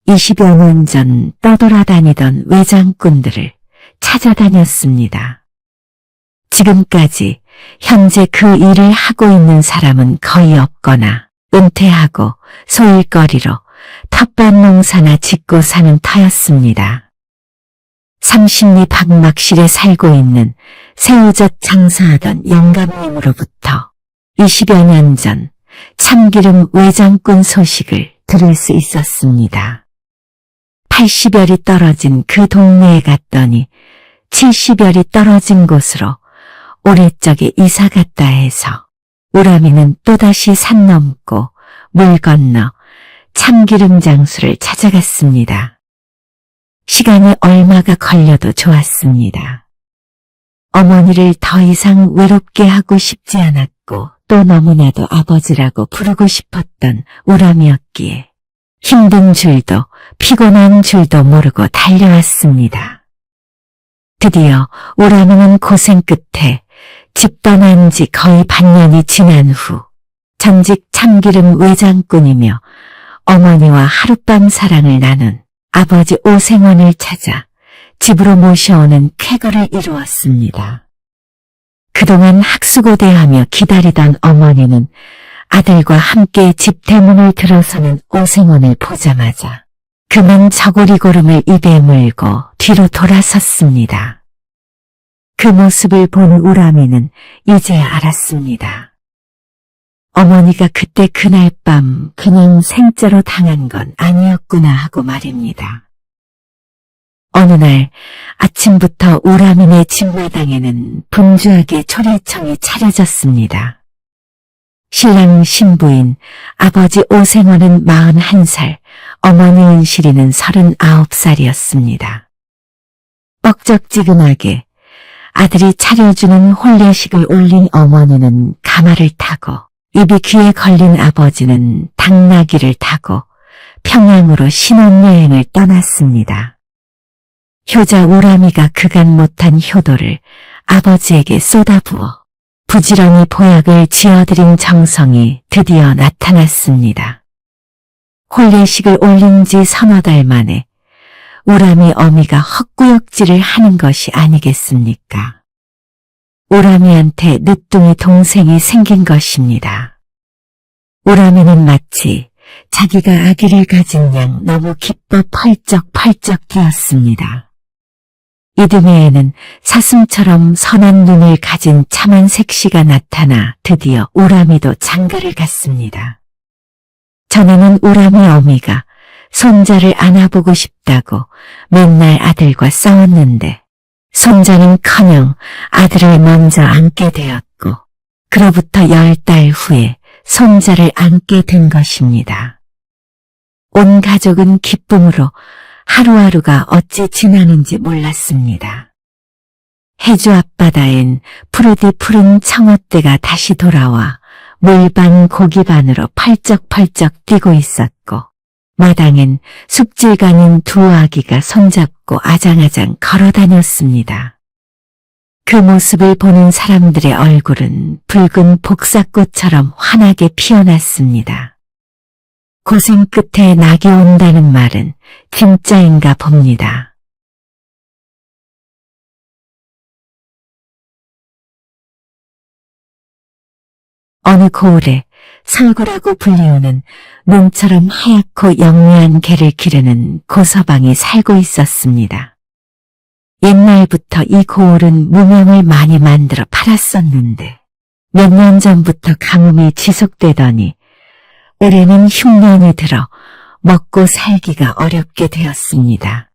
20여 년 전 떠돌아다니던 외장꾼들을 찾아다녔습니다. 지금까지 현재 그 일을 하고 있는 사람은 거의 없거나 은퇴하고 소일거리로 텃밭 농사나 짓고 사는 터였습니다. 30리 박막실에 살고 있는 새우젓 장사하던 영감님으로부터 20여 년 전 참기름 외장꾼 소식을 들을 수 있었습니다. 80열이 떨어진 그 동네에 갔더니 70열이 떨어진 곳으로 오래적에 이사 갔다 해서 우람이는 또다시 산 넘고 물 건너 참기름 장수를 찾아갔습니다. 시간이 얼마가 걸려도 좋았습니다. 어머니를 더 이상 외롭게 하고 싶지 않았고 또 너무나도 아버지라고 부르고 싶었던 우람이었기에 힘든 줄도 피곤한 줄도 모르고 달려왔습니다. 드디어 우람이는 고생 끝에 집 떠난 지 거의 반년이 지난 후 전직 참기름 외장꾼이며 어머니와 하룻밤 사랑을 나눈 아버지 오생원을 찾아 집으로 모셔오는 쾌거를 이루었습니다. 그동안 학수고대하며 기다리던 어머니는 아들과 함께 집 대문을 들어서는 오생원을 보자마자 그만 저고리고름을 입에 물고 뒤로 돌아섰습니다. 그 모습을 본 우람이는 이제야 알았습니다. 어머니가 그때 그날 밤 그냥 생짜로 당한 건 아니었구나 하고 말입니다. 어느 날 아침부터 우람이네 집마당에는 분주하게 초래청이 차려졌습니다. 신랑 신부인 아버지 오생원은 41살, 어머니 은실이는 39살이었습니다. 뻑적지근하게 아들이 차려주는 혼례식을 올린 어머니는 가마를 타고 입이 귀에 걸린 아버지는 당나귀를 타고 평양으로 신혼여행을 떠났습니다. 효자 우람이가 그간 못한 효도를 아버지에게 쏟아부어 부지런히 보약을 지어드린 정성이 드디어 나타났습니다. 혼례식을 올린 지 3-4달 만에 우람이 어미가 헛구역질을 하는 것이 아니겠습니까? 우람이한테 늦둥이 동생이 생긴 것입니다. 우람이는 마치 자기가 아기를 가진 양 너무 기뻐 펄쩍펄쩍 뛰었습니다. 이듬해에는 사슴처럼 선한 눈을 가진 참한 색시가 나타나 드디어 우람이도 장가를 갔습니다. 전에는 우람이 어미가 손자를 안아보고 싶다고 맨날 아들과 싸웠는데 손자는커녕 아들을 먼저 안게 되었고 그로부터 10달 후에 손자를 안게 된 것입니다. 온 가족은 기쁨으로 하루하루가 어찌 지나는지 몰랐습니다. 해주 앞바다엔 푸르디 푸른 청어떼가 다시 돌아와 물반 고기반으로 펄쩍펄쩍 뛰고 있었고 마당엔 숲질가는 두 아기가 손잡고 아장아장 걸어다녔습니다. 그 모습을 보는 사람들의 얼굴은 붉은 복사꽃처럼 환하게 피어났습니다. 고생 끝에 낙이 온다는 말은 진짜인가 봅니다. 어느 고을에 설구라고 불리우는 눈처럼 하얗고 영리한 개를 기르는 고서방이 살고 있었습니다. 옛날부터 이 고을은 무명을 많이 만들어 팔았었는데 몇 년 전부터 가뭄이 지속되더니 올해는 흉년이 들어 먹고 살기가 어렵게 되었습니다.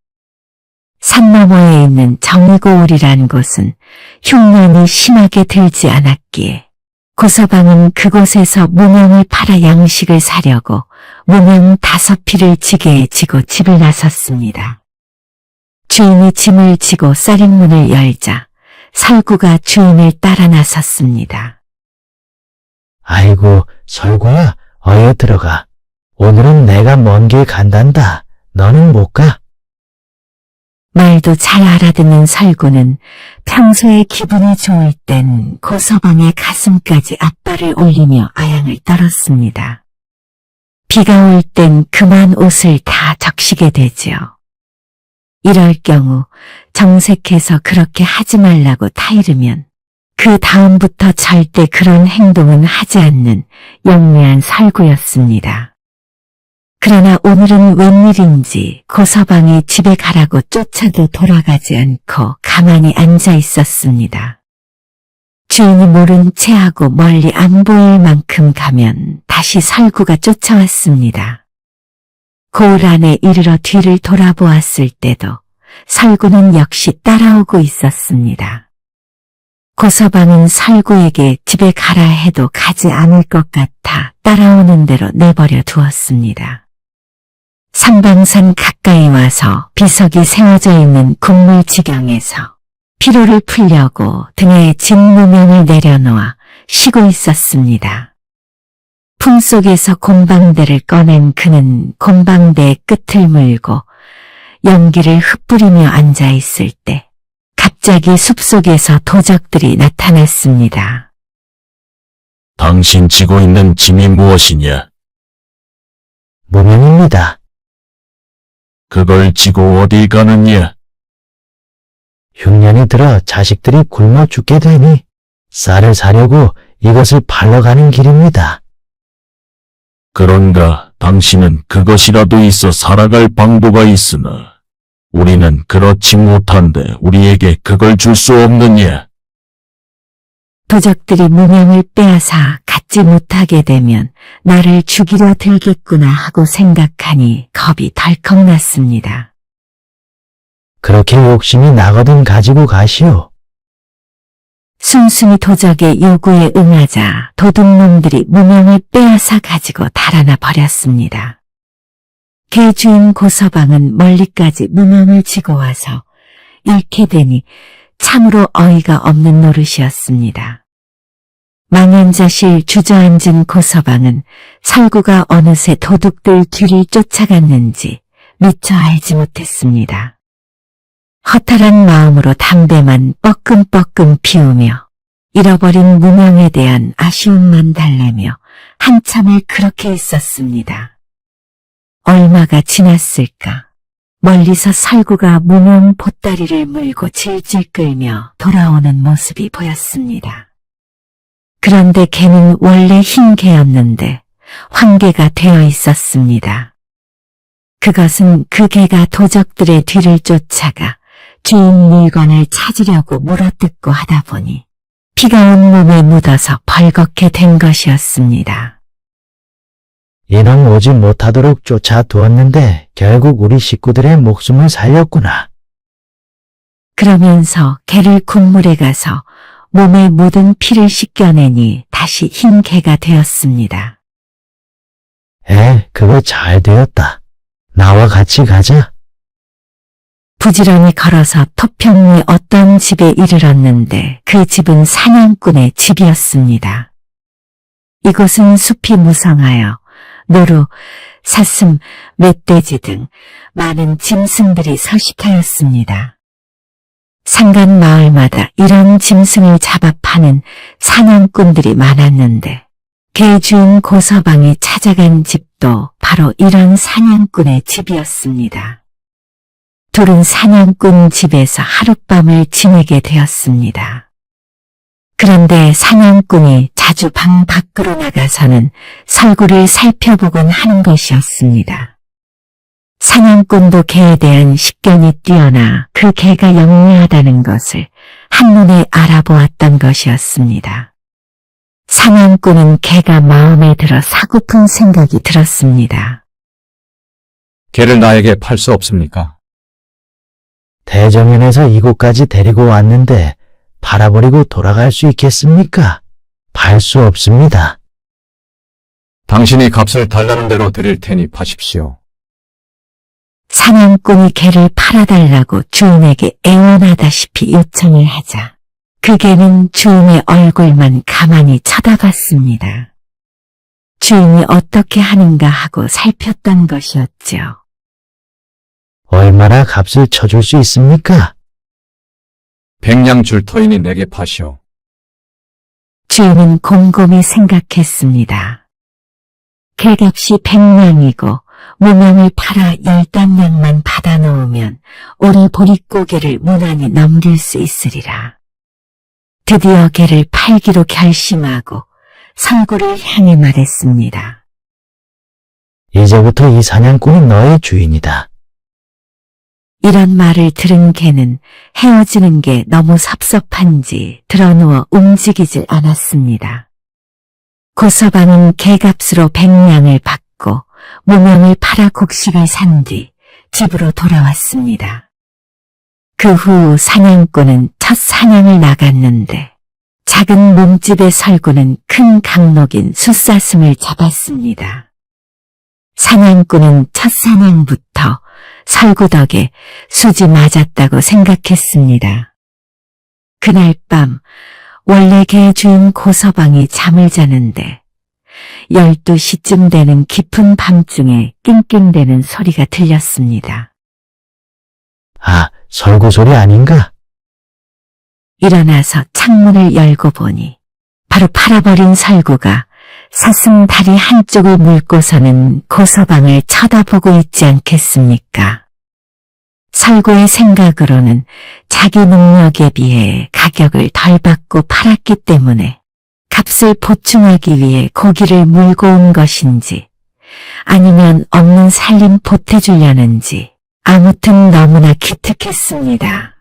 산 너머에 있는 정의고을이란 곳은 흉년이 심하게 들지 않았기에 고서방은 그곳에서 무명을 팔아 양식을 사려고 무명 5피를 지게에 지고 집을 나섰습니다. 주인이 짐을 지고 쌀인문을 열자 설구가 주인을 따라 나섰습니다. 아이고, 설구야, 어여 들어가. 오늘은 내가 먼 길 간단다. 너는 못 가? 말도 잘 알아듣는 설구는 평소에 기분이 좋을 땐 고서방의 가슴까지 앞발을 올리며 아양을 떨었습니다. 비가 올 땐 그만 옷을 다 적시게 되지요. 이럴 경우 정색해서 그렇게 하지 말라고 타이르면 그 다음부터 절대 그런 행동은 하지 않는 영리한 설구였습니다. 그러나 오늘은 웬일인지 고서방이 집에 가라고 쫓아도 돌아가지 않고 가만히 앉아 있었습니다. 주인이 모른 체하고 멀리 안 보일 만큼 가면 다시 설구가 쫓아왔습니다. 고을 안에 이르러 뒤를 돌아보았을 때도 설구는 역시 따라오고 있었습니다. 고서방은 설구에게 집에 가라 해도 가지 않을 것 같아 따라오는 대로 내버려 두었습니다. 삼방산 가까이 와서 비석이 세워져 있는 국물지경에서 피로를 풀려고 등에 진 무명을 내려놓아 쉬고 있었습니다. 품속에서 곰방대를 꺼낸 그는 곰방대의 끝을 물고 연기를 흩뿌리며 앉아 있을 때 갑자기 숲속에서 도적들이 나타났습니다. 당신 지고 있는 짐이 무엇이냐? 무명입니다. 그걸 지고 어디 가느냐? 흉년이 들어 자식들이 굶어 죽게 되니 쌀을 사려고 이것을 팔러 가는 길입니다. 그런가 당신은 그것이라도 있어 살아갈 방도가 있으나 우리는 그렇지 못한데 우리에게 그걸 줄 수 없느냐? 도적들이 무명을 빼앗아 갖지 못하게 되면 나를 죽이려 들겠구나 하고 생각하니 겁이 덜컥 났습니다. 그렇게 욕심이 나거든 가지고 가시오. 순순히 도적의 요구에 응하자 도둑놈들이 무명을 빼앗아 가지고 달아나 버렸습니다. 개주인 고서방은 멀리까지 무명을 지고 와서 잃게 되니 참으로 어이가 없는 노릇이었습니다. 망연자실 주저앉은 고서방은 설구가 어느새 도둑들 뒤를 쫓아갔는지 미처 알지 못했습니다. 허탈한 마음으로 담배만 뻐끔뻐끔 피우며 잃어버린 무명에 대한 아쉬움만 달래며 한참을 그렇게 있었습니다. 얼마가 지났을까? 멀리서 설구가 무명 보따리를 물고 질질 끌며 돌아오는 모습이 보였습니다. 그런데 개는 원래 흰 개였는데 황개가 되어 있었습니다. 그것은 그 개가 도적들의 뒤를 쫓아가 주인 물건을 찾으려고 물어뜯고 하다 보니 피가 온 몸에 묻어서 벌겋게 된 것이었습니다. 이놈 오지 못하도록 쫓아두었는데 결국 우리 식구들의 목숨을 살렸구나. 그러면서 개를 국물에 가서 몸에 묻은 피를 씻겨내니 다시 흰 개가 되었습니다. 그거 잘 되었다. 나와 같이 가자. 부지런히 걸어서 토평리 어떤 집에 이르렀는데 그 집은 사냥꾼의 집이었습니다. 이곳은 숲이 무성하여 노루, 사슴, 멧돼지 등 많은 짐승들이 서식하였습니다. 산간 마을마다 이런 짐승을 잡아 파는 사냥꾼들이 많았는데 개 주인 고서방이 찾아간 집도 바로 이런 사냥꾼의 집이었습니다. 둘은 사냥꾼 집에서 하룻밤을 지내게 되었습니다. 그런데 사냥꾼이 자주 방 밖으로 나가서는 설구를 살펴보곤 하는 것이었습니다. 사냥꾼도 개에 대한 식견이 뛰어나 그 개가 영리하다는 것을 한눈에 알아보았던 것이었습니다. 사냥꾼은 개가 마음에 들어 사고픈 생각이 들었습니다. 개를 나에게 팔 수 없습니까? 대정연에서 이곳까지 데리고 왔는데 팔아버리고 돌아갈 수 있겠습니까? 팔 수 없습니다. 당신이 값을 달라는 대로 드릴 테니 파십시오. 사냥꾼이 개를 팔아달라고 주인에게 애원하다시피 요청을 하자 그 개는 주인의 얼굴만 가만히 쳐다봤습니다. 주인이 어떻게 하는가 하고 살폈던 것이었죠. 얼마나 값을 쳐줄 수 있습니까? 100냥 줄 터이니 내게 파시오. 주인은 곰곰이 생각했습니다. 개값이 100냥이고 무명을 팔아 10냥만 받아놓으면 우리 보릿고개를 무난히 넘길 수 있으리라. 드디어 개를 팔기로 결심하고 설구를 향해 말했습니다. 이제부터 이 사냥꾼이 너의 주인이다. 이런 말을 들은 개는 헤어지는 게 너무 섭섭한지 드러누워 움직이질 않았습니다. 고서방은 개값으로 100냥을 받고 무명을 팔아 곡식을 산 뒤 집으로 돌아왔습니다. 그 후 사냥꾼은 첫 사냥을 나갔는데 작은 몸집의 설구는 큰 강록인 숫사슴을 잡았습니다. 사냥꾼은 첫 사냥부터 설구 덕에 수지 맞았다고 생각했습니다. 그날 밤 원래 개 주인 고서방이 잠을 자는데 12시쯤 되는 깊은 밤중에 낑낑대는 소리가 들렸습니다. 아, 설구 소리 아닌가? 일어나서 창문을 열고 보니 바로 팔아버린 설구가 사슴 다리 한쪽을 물고서는 고서방을 쳐다보고 있지 않겠습니까? 설구의 생각으로는 자기 능력에 비해 가격을 덜 받고 팔았기 때문에 값을 보충하기 위해 고기를 물고 온 것인지 아니면 없는 살림 보태주려는지 아무튼 너무나 기특했습니다.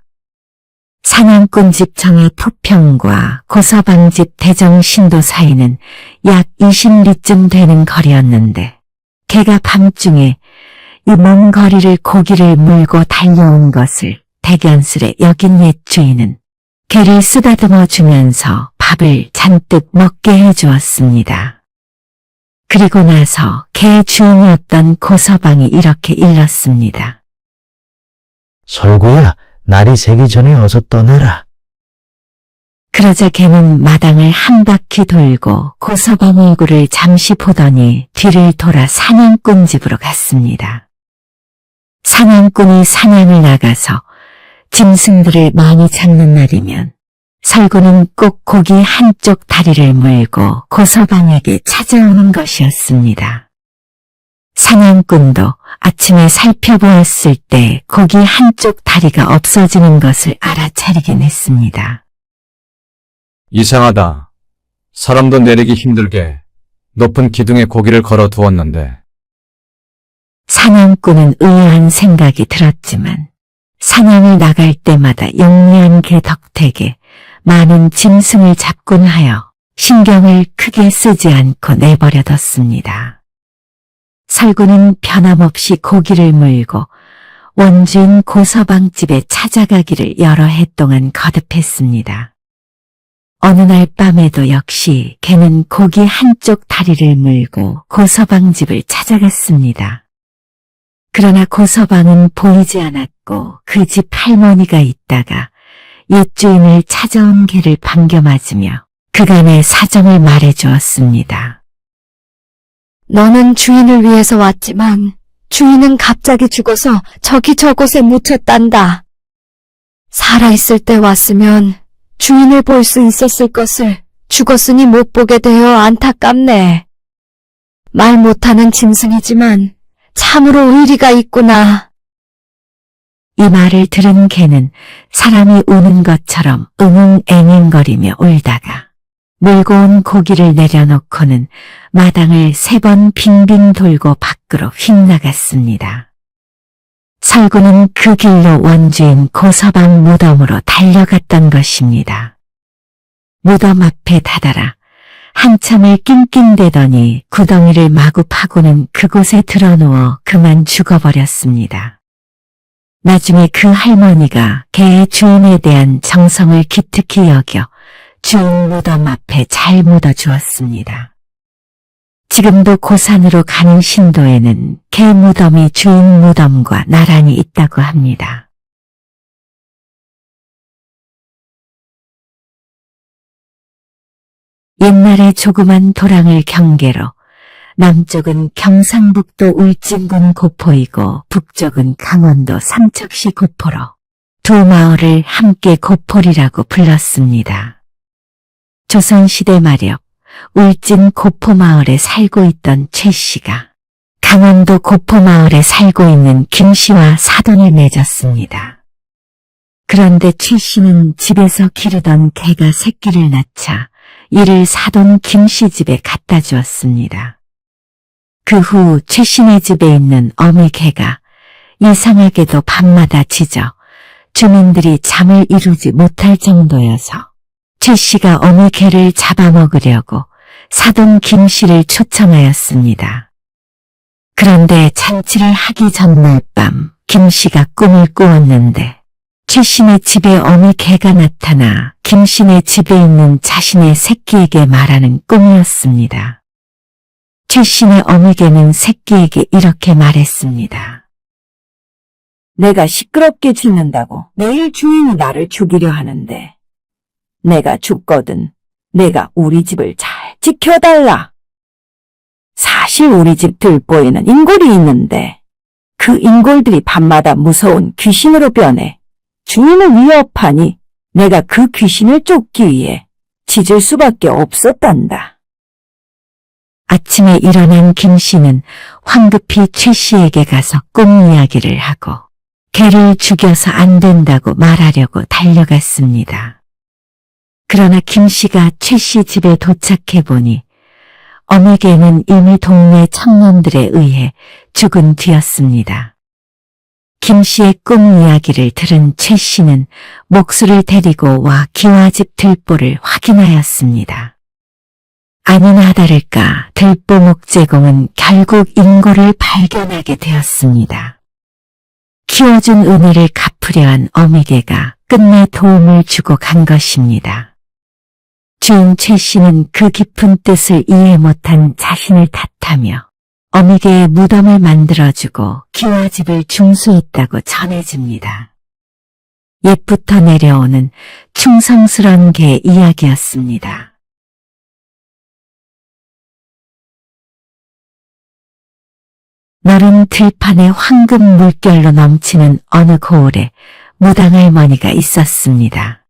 사냥꾼 집 정의 토평과 고서방 집 대정 신도 사이는 약 20리쯤 되는 거리였는데 개가 밤중에 이 먼 거리를 고기를 물고 달려온 것을 대견스레 여긴 옛 주인은 개를 쓰다듬어 주면서 밥을 잔뜩 먹게 해주었습니다. 그리고 나서 개 주인이었던 고서방이 이렇게 일렀습니다. 설구야, 날이 새기 전에 어서 떠나라. 그러자 개는 마당을 한 바퀴 돌고 고서방 얼굴을 잠시 보더니 뒤를 돌아 사냥꾼 집으로 갔습니다. 사냥꾼이 사냥을 나가서 짐승들을 많이 잡는 날이면 설구는 꼭 고기 한쪽 다리를 물고 고서방에게 찾아오는 것이었습니다. 사냥꾼도 아침에 살펴보았을 때 고기 한쪽 다리가 없어지는 것을 알아차리긴 했습니다. 이상하다. 사람도 내리기 힘들게 높은 기둥에 고기를 걸어 두었는데 사냥꾼은 의아한 생각이 들었지만 사냥을 나갈 때마다 영리한 개 덕택에 많은 짐승을 잡곤 하여 신경을 크게 쓰지 않고 내버려뒀습니다. 설구는 변함없이 고기를 물고 원주인 고서방 집에 찾아가기를 여러 해 동안 거듭했습니다. 어느 날 밤에도 역시 개는 고기 한쪽 다리를 물고 고서방 집을 찾아갔습니다. 그러나 고서방은 보이지 않았고 그 집 할머니가 있다가 옛 주인을 찾아온 개를 반겨맞으며 그간의 사정을 말해주었습니다. 너는 주인을 위해서 왔지만 주인은 갑자기 죽어서 저기 저곳에 묻혔단다. 살아있을 때 왔으면 주인을 볼 수 있었을 것을 죽었으니 못 보게 되어 안타깝네. 말 못하는 짐승이지만 참으로 의리가 있구나. 이 말을 들은 개는 사람이 우는 것처럼 응응앵앵거리며 울다가 물고 온 고기를 내려놓고는 마당을 3번 빙빙 돌고 밖으로 휙 나갔습니다. 설구는 그 길로 원주인 고서방 무덤으로 달려갔던 것입니다. 무덤 앞에 다다라 한참을 낑낑대더니 구덩이를 마구 파고는 그곳에 드러누워 그만 죽어버렸습니다. 나중에 그 할머니가 개의 주인에 대한 정성을 기특히 여겨 주인 무덤 앞에 잘 묻어주었습니다. 지금도 고산으로 가는 신도에는 개 무덤이 주인 무덤과 나란히 있다고 합니다. 옛날에 조그만 도랑을 경계로 남쪽은 경상북도 울진군 고포이고 북쪽은 강원도 삼척시 고포로 두 마을을 함께 고포리라고 불렀습니다. 조선시대 말엽 울진 고포마을에 살고 있던 최 씨가 강원도 고포마을에 살고 있는 김 씨와 사돈을 맺었습니다. 그런데 최 씨는 집에서 기르던 개가 새끼를 낳자 이를 사돈 김 씨 집에 갖다 주었습니다. 그 후 최 씨네 집에 있는 어미 개가 이상하게도 밤마다 짖어 주민들이 잠을 이루지 못할 정도여서 최 씨가 어미 개를 잡아먹으려고 사돈 김 씨를 초청하였습니다. 그런데 잔치를 하기 전날 밤 김 씨가 꿈을 꾸었는데 최 씨네 집에 어미 개가 나타나 김 씨네 집에 있는 자신의 새끼에게 말하는 꿈이었습니다. 최 씨네 어미 개는 새끼에게 이렇게 말했습니다. 내가 시끄럽게 짖는다고 내일 주인이 나를 죽이려 하는데 내가 죽거든 내가 우리 집을 잘 지켜달라. 사실 우리 집 들보에는 인골이 있는데 그 인골들이 밤마다 무서운 귀신으로 변해 주인을 위협하니 내가 그 귀신을 쫓기 위해 짖을 수밖에 없었단다. 아침에 일어난 김 씨는 황급히 최 씨에게 가서 꿈 이야기를 하고 개를 죽여서 안 된다고 말하려고 달려갔습니다. 그러나 김 씨가 최 씨 집에 도착해 보니 어미 개는 이미 동네 청년들에 의해 죽은 뒤였습니다. 김 씨의 꿈 이야기를 들은 최 씨는 목수를 데리고 와 기와집 들보를 확인하였습니다. 아니나 다를까 들보 목재공은 결국 인골을 발견하게 되었습니다. 키워준 은혜를 갚으려 한 어미개가 끝내 도움을 주고 간 것입니다. 주인 최 씨는 그 깊은 뜻을 이해 못한 자신을 탓하며 어미개의 무덤을 만들어주고 기와집을 중수했다고 전해집니다. 옛부터 내려오는 충성스러운 개 이야기였습니다. 너른 들판에 황금 물결로 넘치는 어느 고을에 무당할머니가 있었습니다.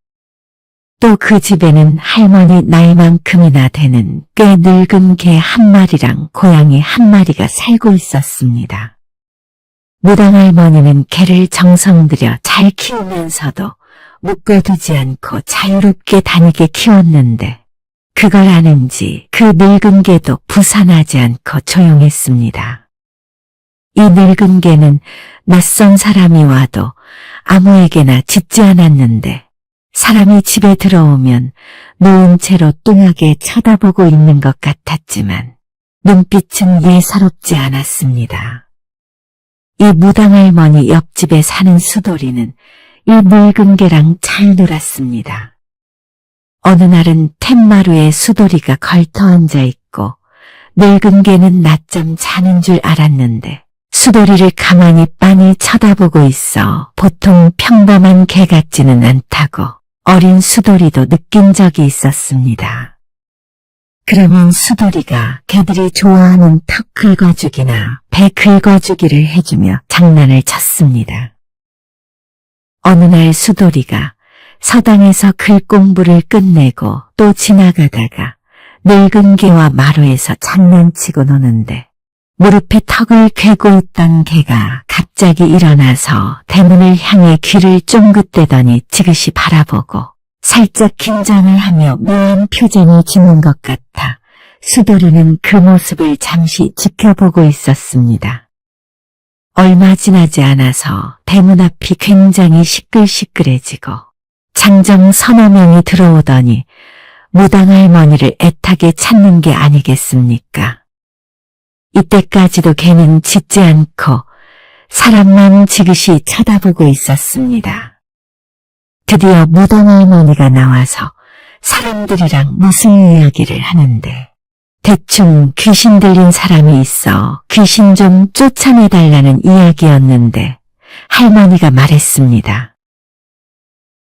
또 그 집에는 할머니 나이만큼이나 되는 꽤 늙은 개 한 마리랑 고양이 한 마리가 살고 있었습니다. 무당할머니는 개를 정성 들여 잘 키우면서도 묶어두지 않고 자유롭게 다니게 키웠는데 그걸 아는지 그 늙은 개도 부산하지 않고 조용했습니다. 이 늙은 개는 낯선 사람이 와도 아무에게나 짖지 않았는데 사람이 집에 들어오면 누운 채로 뚱하게 쳐다보고 있는 것 같았지만 눈빛은 예사롭지 않았습니다. 이 무당할머니 옆집에 사는 수돌이는 이 늙은 개랑 잘 놀았습니다. 어느 날은 툇마루에 수돌이가 걸터 앉아 있고 늙은 개는 낮잠 자는 줄 알았는데 수돌이를 가만히 빤히 쳐다보고 있어 보통 평범한 개 같지는 않다고 어린 수돌이도 느낀 적이 있었습니다. 그러면 수돌이가 개들이 좋아하는 턱 긁어주기나 배 긁어주기를 해주며 장난을 쳤습니다. 어느 날 수돌이가 서당에서 글 공부를 끝내고 또 지나가다가 늙은 개와 마루에서 장난치고 노는데 무릎에 턱을 괴고 있던 개가 갑자기 일어나서 대문을 향해 귀를 쫑긋대더니 지그시 바라보고 살짝 긴장을 하며 묘한 표정을 짓는 것 같아 수돌이는 그 모습을 잠시 지켜보고 있었습니다. 얼마 지나지 않아서 대문 앞이 굉장히 시끌시끌해지고 장정 서너 명이 들어오더니 무당할머니를 애타게 찾는 게 아니겠습니까? 이때까지도 개는 짖지 않고 사람만 지그시 쳐다보고 있었습니다. 드디어 무당할머니가 나와서 사람들이랑 무슨 이야기를 하는데 대충 귀신 들린 사람이 있어 귀신 좀 쫓아내달라는 이야기였는데 할머니가 말했습니다.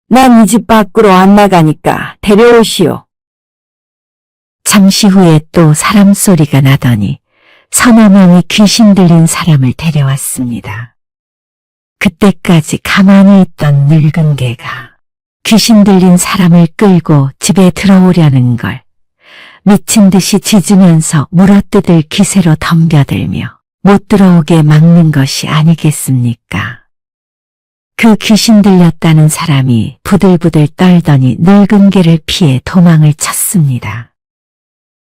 난 이 집 밖으로 안 나가니까 데려오시오. 잠시 후에 또 사람 소리가 나더니 서너 명이 귀신 들린 사람을 데려왔습니다. 그때까지 가만히 있던 늙은 개가 귀신 들린 사람을 끌고 집에 들어오려는 걸 미친 듯이 짖으면서 물어뜯을 기세로 덤벼들며 못 들어오게 막는 것이 아니겠습니까? 그 귀신 들렸다는 사람이 부들부들 떨더니 늙은 개를 피해 도망을 쳤습니다.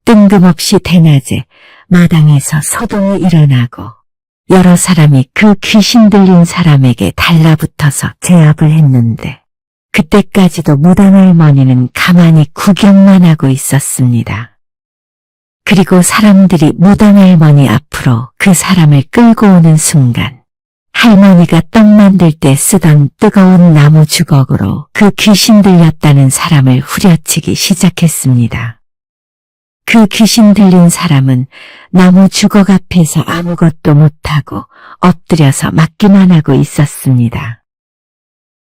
뜬금없이 대낮에 마당에서 소동이 일어나고 여러 사람이 그 귀신 들린 사람에게 달라붙어서 제압을 했는데 그때까지도 무당할머니는 가만히 구경만 하고 있었습니다. 그리고 사람들이 무당할머니 앞으로 그 사람을 끌고 오는 순간 할머니가 떡 만들 때 쓰던 뜨거운 나무 주걱으로 그 귀신 들렸다는 사람을 후려치기 시작했습니다. 그 귀신 들린 사람은 나무 주걱 앞에서 아무것도 못하고 엎드려서 맞기만 하고 있었습니다.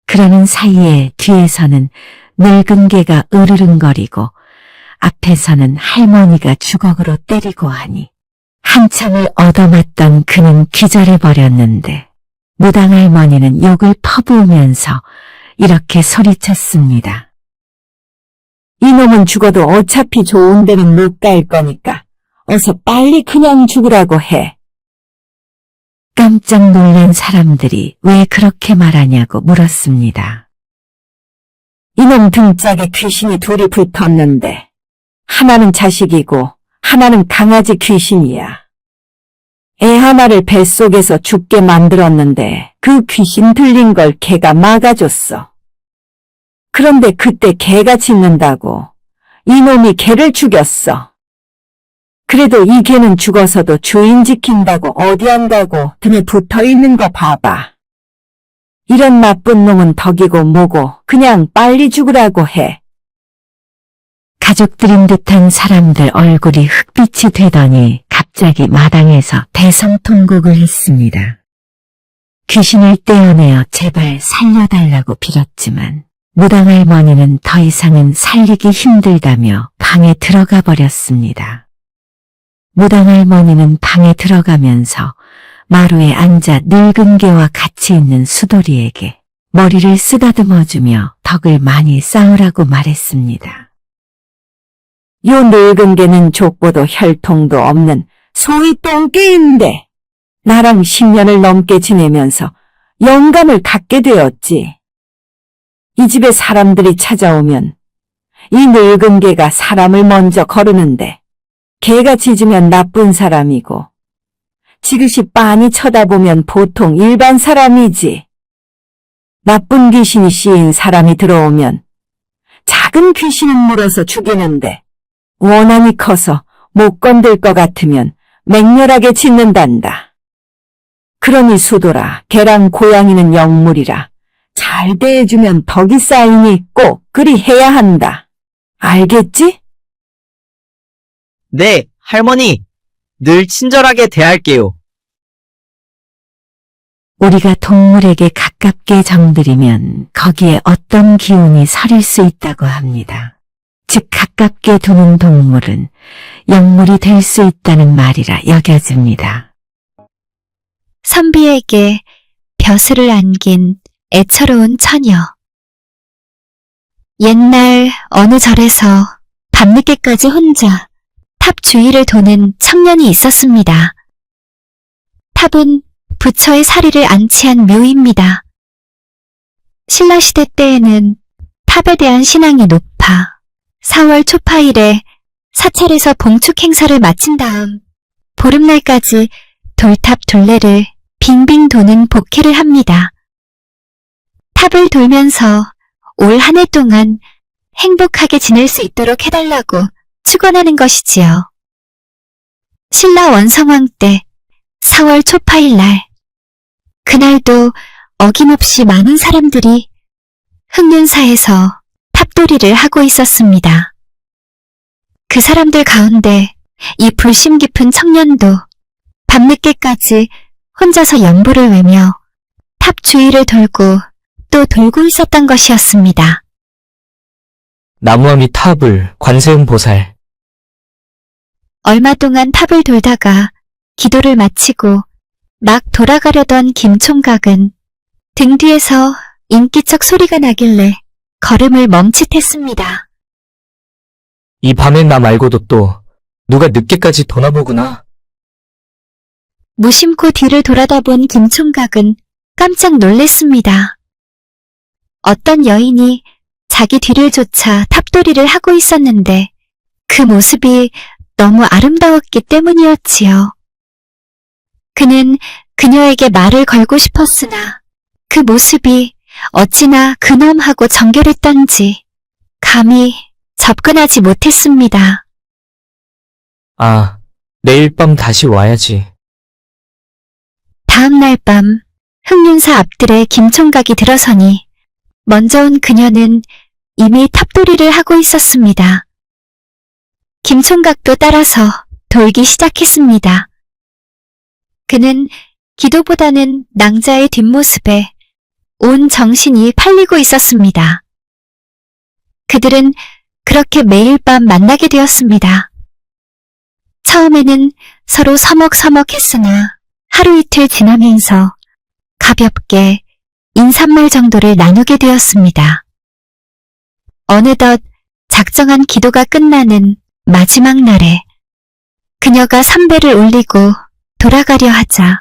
그러는 사이에 뒤에서는 늙은 개가 으르릉거리고 앞에서는 할머니가 주걱으로 때리고 하니 한참을 얻어맞던 그는 기절해버렸는데 무당할머니는 욕을 퍼부으면서 이렇게 소리쳤습니다. 이놈은 죽어도 어차피 좋은 데는 못 갈 거니까 어서 빨리 그냥 죽으라고 해. 깜짝 놀란 사람들이 왜 그렇게 말하냐고 물었습니다. 이놈 등짝에 귀신이 둘이 붙었는데 하나는 자식이고 하나는 강아지 귀신이야. 애 하나를 뱃속에서 죽게 만들었는데 그 귀신 들린 걸 개가 막아줬어. 그런데 그때 개가 짖는다고 이놈이 개를 죽였어. 그래도 이 개는 죽어서도 주인 지킨다고 어디 안 가고 등에 붙어있는 거 봐봐. 이런 나쁜 놈은 덕이고 뭐고 그냥 빨리 죽으라고 해. 가족들인 듯한 사람들 얼굴이 흑빛이 되더니 갑자기 마당에서 대성통곡을 했습니다. 귀신을 떼어내어 제발 살려달라고 빌었지만 무당할머니는 더 이상은 살리기 힘들다며 방에 들어가 버렸습니다. 무당할머니는 방에 들어가면서 마루에 앉아 늙은 개와 같이 있는 수돌이에게 머리를 쓰다듬어주며 덕을 많이 쌓으라고 말했습니다. 요 늙은 개는 족보도 혈통도 없는 소위 똥개인데 나랑 10년을 넘게 지내면서 영감을 갖게 되었지. 이 집에 사람들이 찾아오면 이 늙은 개가 사람을 먼저 거르는데 개가 짖으면 나쁜 사람이고 지그시 빤히 쳐다보면 보통 일반 사람이지. 나쁜 귀신이 씌인 사람이 들어오면 작은 귀신은 물어서 죽이는데 원한이 커서 못 건들 것 같으면 맹렬하게 짖는단다. 그러니 수도라 개랑 고양이는 영물이라 잘 대해주면 덕이 쌓이니 꼭 그리 해야 한다. 알겠지? 네, 할머니. 늘 친절하게 대할게요. 우리가 동물에게 가깝게 정들이면 거기에 어떤 기운이 서릴 수 있다고 합니다. 즉 가깝게 두는 동물은 영물이 될 수 있다는 말이라 여겨집니다. 선비에게 벼슬을 안긴 애처로운 처녀. 옛날 어느 절에서 밤늦게까지 혼자 탑 주위를 도는 청년이 있었습니다. 탑은 부처의 사리를 안치한 묘입니다. 신라시대 때에는 탑에 대한 신앙이 높아 4월 초파일에 사찰에서 봉축 행사를 마친 다음 보름날까지 돌탑 둘레를 빙빙 도는 복회를 합니다. 탑을 돌면서 올 한 해 동안 행복하게 지낼 수 있도록 해달라고 축원하는 것이지요. 신라 원성왕 때 4월 초파일 날, 그날도 어김없이 많은 사람들이 흑륜사에서 탑돌이를 하고 있었습니다. 그 사람들 가운데 이 불심 깊은 청년도 밤늦게까지 혼자서 연보를 외며 탑 주위를 돌고 또 돌고 있었던 것이었습니다. 나무와 밑 탑을 관세음 보살. 얼마 동안 탑을 돌다가 기도를 마치고 막 돌아가려던 김총각은 등 뒤에서 인기척 소리가 나길래 걸음을 멈칫했습니다. 이 밤엔 나 말고도 또 누가 늦게까지 도나보구나. 무심코 뒤를 돌아다본 김총각은 깜짝 놀랬습니다. 어떤 여인이 자기 뒤를 쫓아 탑돌이를 하고 있었는데 그 모습이 너무 아름다웠기 때문이었지요. 그는 그녀에게 말을 걸고 싶었으나 그 모습이 어찌나 근엄하고 정결했던지 감히 접근하지 못했습니다. 아, 내일 밤 다시 와야지. 다음 날 밤 흑륜사 앞들에 김총각이 들어서니 먼저 온 그녀는 이미 탑돌이를 하고 있었습니다. 김총각도 따라서 돌기 시작했습니다. 그는 기도보다는 낭자의 뒷모습에 온 정신이 팔리고 있었습니다. 그들은 그렇게 매일 밤 만나게 되었습니다. 처음에는 서로 서먹서먹했으나 하루 이틀 지나면서 가볍게 인사말 정도를 나누게 되었습니다. 어느덧 작정한 기도가 끝나는 마지막 날에 그녀가 삼배를 올리고 돌아가려 하자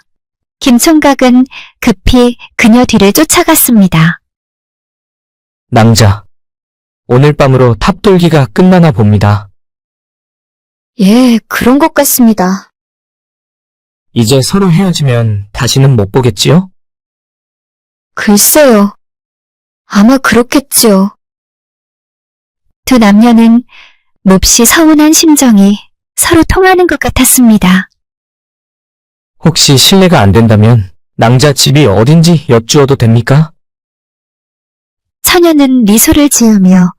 김총각은 급히 그녀 뒤를 쫓아갔습니다. 낭자, 오늘 밤으로 탑돌기가 끝나나 봅니다. 예, 그런 것 같습니다. 이제 서로 헤어지면 다시는 못 보겠지요? 글쎄요. 아마 그렇겠지요. 두 남녀는 몹시 서운한 심정이 서로 통하는 것 같았습니다. 혹시 실례가 안 된다면 낭자 집이 어딘지 여쭈어도 됩니까? 처녀는 미소를 지으며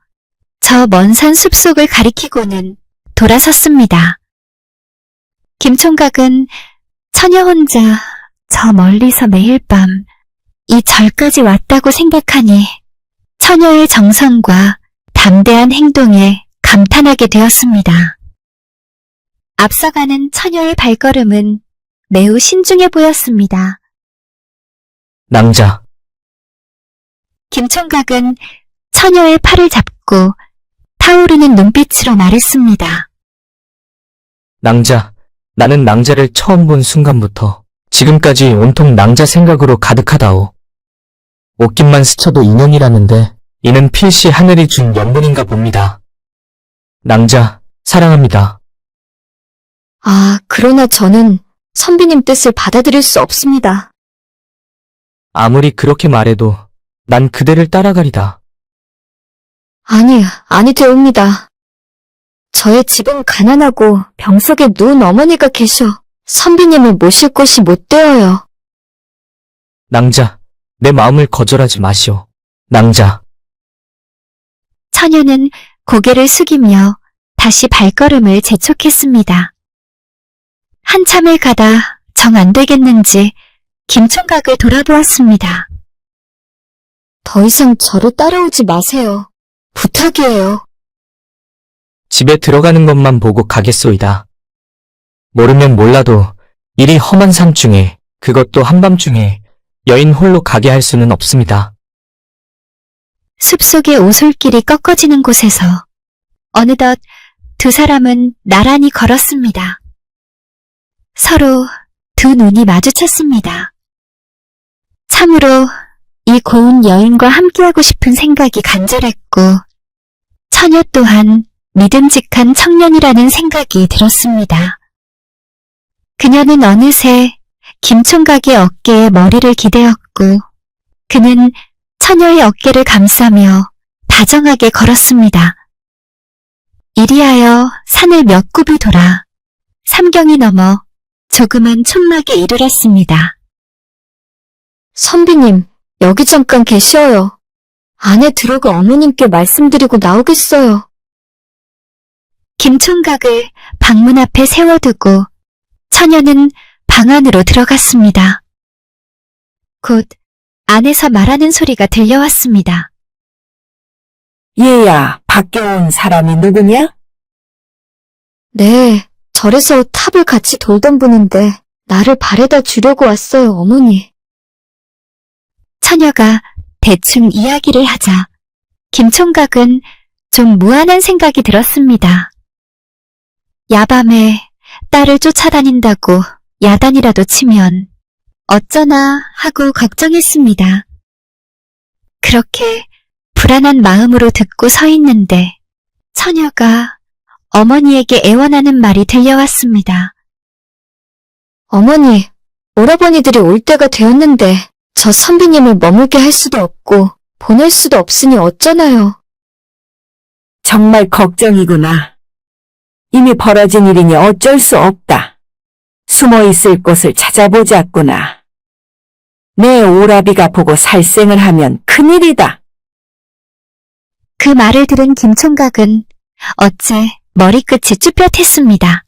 저 먼 산 숲속을 가리키고는 돌아섰습니다. 김총각은 처녀 혼자 저 멀리서 매일 밤 이 절까지 왔다고 생각하니 처녀의 정성과 담대한 행동에 감탄하게 되었습니다. 앞서가는 처녀의 발걸음은 매우 신중해 보였습니다. 낭자, 김총각은 처녀의 팔을 잡고 타오르는 눈빛으로 말했습니다. 낭자, 나는 낭자를 처음 본 순간부터 지금까지 온통 낭자 생각으로 가득하다오. 옷깃만 스쳐도 인연이라는데 이는 필시 하늘이 준 연분인가 봅니다. 낭자, 사랑합니다. 아, 그러나 저는 선비님 뜻을 받아들일 수 없습니다. 아무리 그렇게 말해도 난 그대를 따라가리다. 아니 되옵니다. 저의 집은 가난하고 병석에 누운 어머니가 계셔 선비님을 모실 곳이 못 되어요. 낭자, 내 마음을 거절하지 마시오. 낭자. 처녀는 고개를 숙이며 다시 발걸음을 재촉했습니다. 한참을 가다 정 안 되겠는지 김총각을 돌아보았습니다. 더 이상 저를 따라오지 마세요. 부탁이에요. 집에 들어가는 것만 보고 가겠소이다. 모르면 몰라도 이리 험한 산 중에 그것도 한밤중에 여인 홀로 가게 할 수는 없습니다. 숲속의 오솔길이 꺾어지는 곳에서 어느덧 두 사람은 나란히 걸었습니다. 서로 두 눈이 마주쳤습니다. 참으로 이 고운 여인과 함께하고 싶은 생각이 간절했고 처녀 또한 믿음직한 청년이라는 생각이 들었습니다. 그녀는 어느새 김총각의 어깨에 머리를 기대었고 그는 처녀의 어깨를 감싸며 다정하게 걸었습니다. 이리하여 산을 몇 굽을 돌아 삼경이 넘어 조그만 촌막에 이르렀습니다. 선비님, 여기 잠깐 계셔요. 안에 들어가 어머님께 말씀드리고 나오겠어요. 김총각을 방문 앞에 세워두고 처녀는 방 안으로 들어갔습니다. 곧 안에서 말하는 소리가 들려왔습니다. 얘야, 밖에 온 사람이 누구냐? 네, 절에서 탑을 같이 돌던 분인데 나를 바래다 주려고 왔어요, 어머니. 처녀가 대충 이야기를 하자 김총각은 좀 무안한 생각이 들었습니다. 야밤에 딸을 쫓아다닌다고 야단이라도 치면 어쩌나 하고 걱정했습니다. 그렇게 불안한 마음으로 듣고 서 있는데 처녀가 어머니에게 애원하는 말이 들려왔습니다. 어머니, 오라버니들이 올 때가 되었는데 저 선비님을 머물게 할 수도 없고 보낼 수도 없으니 어쩌나요? 정말 걱정이구나. 이미 벌어진 일이니 어쩔 수 없다. 숨어 있을 곳을 찾아보자꾸나. 내 오라비가 보고 살생을 하면 큰일이다. 그 말을 들은 김총각은 어째 머리끝이 쭈뼛했습니다.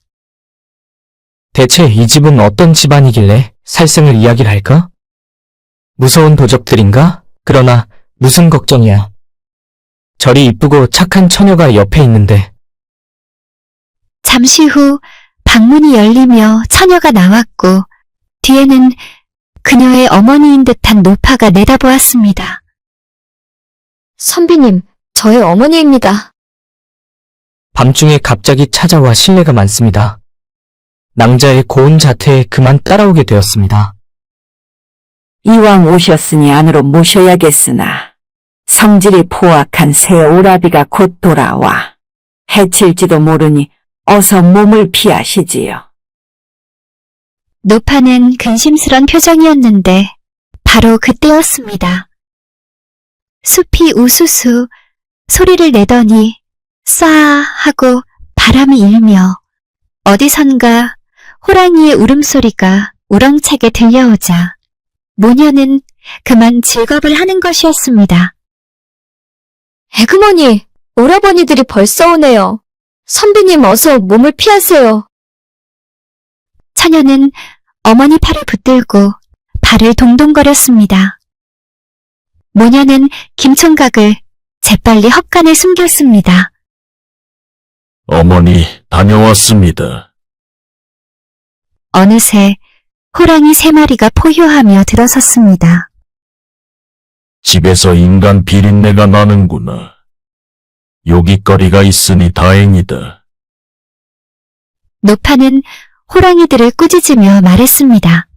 대체 이 집은 어떤 집안이길래 살생을 이야기를 할까? 무서운 도적들인가? 그러나 무슨 걱정이야. 저리 이쁘고 착한 처녀가 옆에 있는데. 잠시 후 방문이 열리며 처녀가 나왔고 뒤에는 그녀의 어머니인 듯한 노파가 내다보았습니다. 선비님, 저의 어머니입니다. 밤중에 갑자기 찾아와 신뢰가 많습니다. 낭자의 고운 자태에 그만 따라오게 되었습니다. 이왕 오셨으니 안으로 모셔야겠으나 성질이 포악한 새 오라비가 곧 돌아와 해칠지도 모르니 어서 몸을 피하시지요. 노파는 근심스런 표정이었는데 바로 그때였습니다. 숲이 우수수 소리를 내더니 쏴 하고 바람이 일며 어디선가 호랑이의 울음소리가 우렁차게 들려오자 모녀는 그만 즐겁을 하는 것이었습니다. 에그머니, 오라버니들이 벌써 오네요. 선비님 어서 몸을 피하세요. 처녀는 어머니 팔을 붙들고 발을 동동거렸습니다. 모녀는 김총각을 재빨리 헛간에 숨겼습니다. 어머니, 다녀왔습니다. 어느새 호랑이 3마리가 포효하며 들어섰습니다. 집에서 인간 비린내가 나는구나. 요깃거리가 있으니 다행이다. 노파는 호랑이들을 꾸짖으며 말했습니다.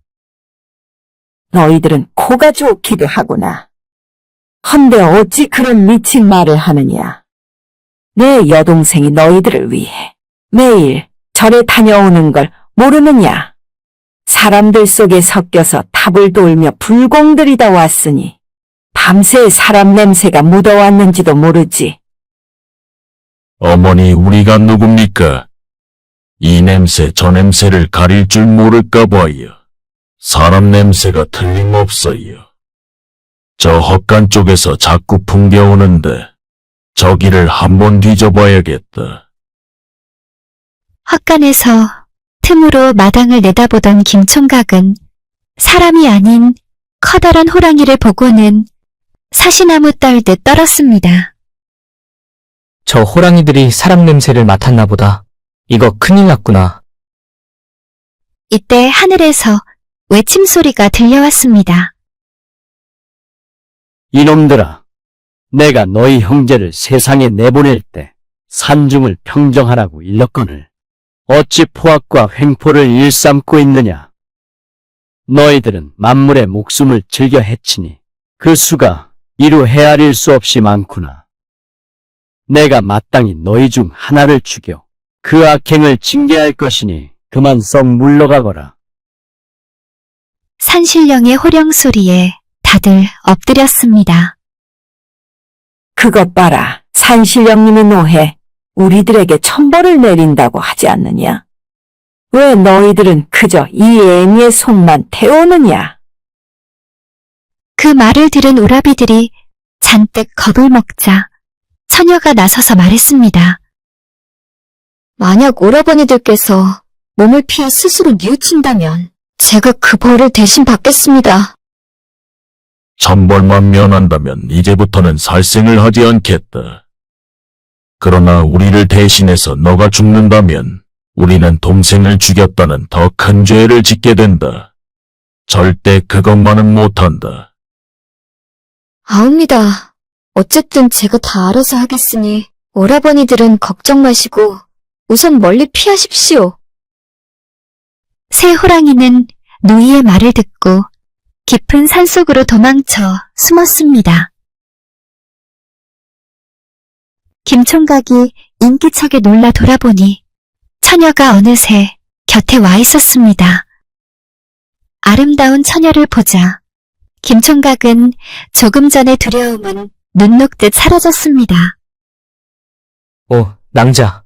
너희들은 코가 좋기도 하구나. 헌데 어찌 그런 미친 말을 하느냐. 내 여동생이 너희들을 위해 매일 절에 다녀오는 걸 모르느냐. 사람들 속에 섞여서 탑을 돌며 불공들이다 왔으니 밤새 사람 냄새가 묻어왔는지도 모르지. 어머니, 우리가 누굽니까? 이 냄새 저 냄새를 가릴 줄 모를까 봐요. 사람 냄새가 틀림없어요. 저 헛간 쪽에서 자꾸 풍겨오는데 저기를 한번 뒤져봐야겠다. 헛간에서 틈으로 마당을 내다보던 김총각은 사람이 아닌 커다란 호랑이를 보고는 사시나무 떨듯 떨었습니다. 저 호랑이들이 사람 냄새를 맡았나 보다. 이거 큰일 났구나. 이때 하늘에서 외침 소리가 들려왔습니다. 이놈들아, 내가 너희 형제를 세상에 내보낼 때 산중을 평정하라고 일렀거늘 어찌 포악과 횡포를 일삼고 있느냐. 너희들은 만물의 목숨을 즐겨 해치니 그 수가 이루 헤아릴 수 없이 많구나. 내가 마땅히 너희 중 하나를 죽여 그 악행을 징계할 것이니 그만 썩 물러가거라. 산신령의 호령 소리에 다들 엎드렸습니다. 그것 봐라. 산신령님이 노해 우리들에게 천벌을 내린다고 하지 않느냐? 왜 너희들은 그저 이 애미의 손만 태우느냐? 그 말을 들은 오라비들이 잔뜩 겁을 먹자 처녀가 나서서 말했습니다. 만약 오라버니들께서 몸을 피해 스스로 뉘우친다면 제가 그 벌을 대신 받겠습니다. 천벌만 면한다면 이제부터는 살생을 하지 않겠다. 그러나 우리를 대신해서 너가 죽는다면 우리는 동생을 죽였다는 더 큰 죄를 짓게 된다. 절대 그것만은 못한다. 아옵니다. 어쨌든 제가 다 알아서 하겠으니 오라버니들은 걱정 마시고 우선 멀리 피하십시오. 새 호랑이는 누이의 말을 듣고 깊은 산속으로 도망쳐 숨었습니다. 김총각이 인기척에 놀라 돌아보니 처녀가 어느새 곁에 와 있었습니다. 아름다운 처녀를 보자 김총각은 조금 전의 두려움은 눈 녹듯 사라졌습니다. 오, 낭자.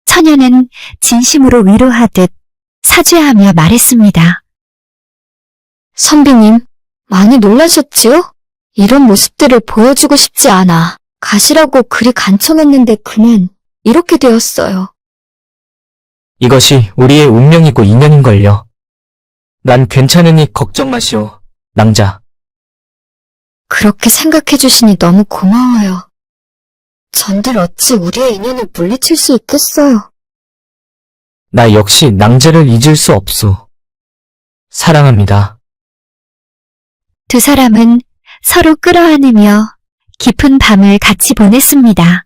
처녀는 진심으로 위로하듯 사죄하며 말했습니다. 선비님, 많이 놀라셨지요? 이런 모습들을 보여주고 싶지 않아 가시라고 그리 간청했는데 그만 이렇게 되었어요. 이것이 우리의 운명이고 인연인걸요. 난 괜찮으니 걱정 마시오, 낭자. 그렇게 생각해 주시니 너무 고마워요. 전들 어찌 우리의 인연을 물리칠 수 있겠어요. 나 역시 낭자를 잊을 수 없소. 사랑합니다. 두 사람은 서로 끌어안으며 깊은 밤을 같이 보냈습니다.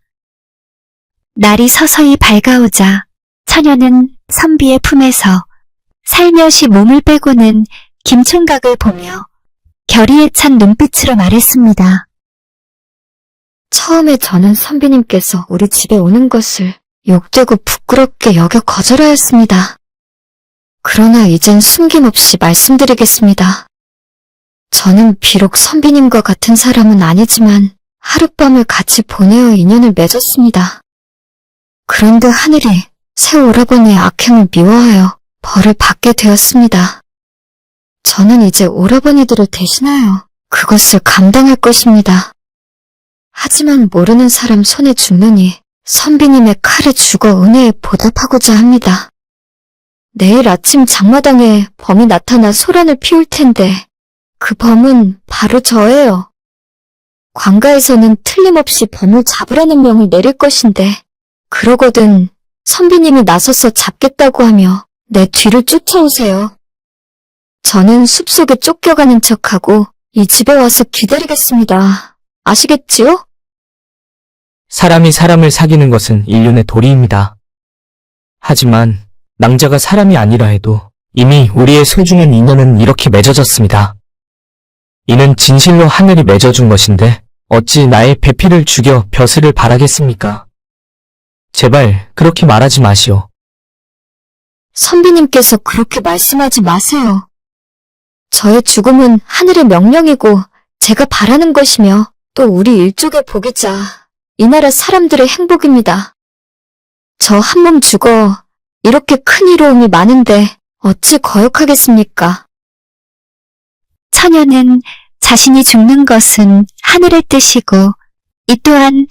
날이 서서히 밝아오자 처녀는 선비의 품에서 살며시 몸을 빼고는 김총각을 보며 결의에 찬 눈빛으로 말했습니다. 처음에 저는 선비님께서 우리 집에 오는 것을 욕되고 부끄럽게 여겨 거절하였습니다. 그러나 이젠 숨김없이 말씀드리겠습니다. 저는 비록 선비님과 같은 사람은 아니지만 하룻밤을 같이 보내어 인연을 맺었습니다. 그런데 하늘이 새 오라버니의 악행을 미워하여 벌을 받게 되었습니다. 저는 이제 오라버니들을 대신하여 그것을 감당할 것입니다. 하지만 모르는 사람 손에 죽느니 선비님의 칼에 죽어 은혜에 보답하고자 합니다. 내일 아침 장마당에 범이 나타나 소란을 피울 텐데 그 범은 바로 저예요. 관가에서는 틀림없이 범을 잡으라는 명을 내릴 것인데 그러거든 선비님이 나서서 잡겠다고 하며 내 뒤를 쫓아오세요. 저는 숲속에 쫓겨가는 척하고 이 집에 와서 기다리겠습니다. 아시겠지요? 사람이 사람을 사귀는 것은 인륜의 도리입니다. 하지만 낭자가 사람이 아니라 해도 이미 우리의 소중한 인연은 이렇게 맺어졌습니다. 이는 진실로 하늘이 맺어준 것인데 어찌 나의 배필을 죽여 벼슬을 바라겠습니까? 제발 그렇게 말하지 마시오. 선비님께서 그렇게 말씀하지 마세요. 저의 죽음은 하늘의 명령이고 제가 바라는 것이며 또 우리 일족의 복이자 이 나라 사람들의 행복입니다. 저 한 몸 죽어 이렇게 큰 이로움이 많은데 어찌 거역하겠습니까? 처녀는 자신이 죽는 것은 하늘의 뜻이고 이 또한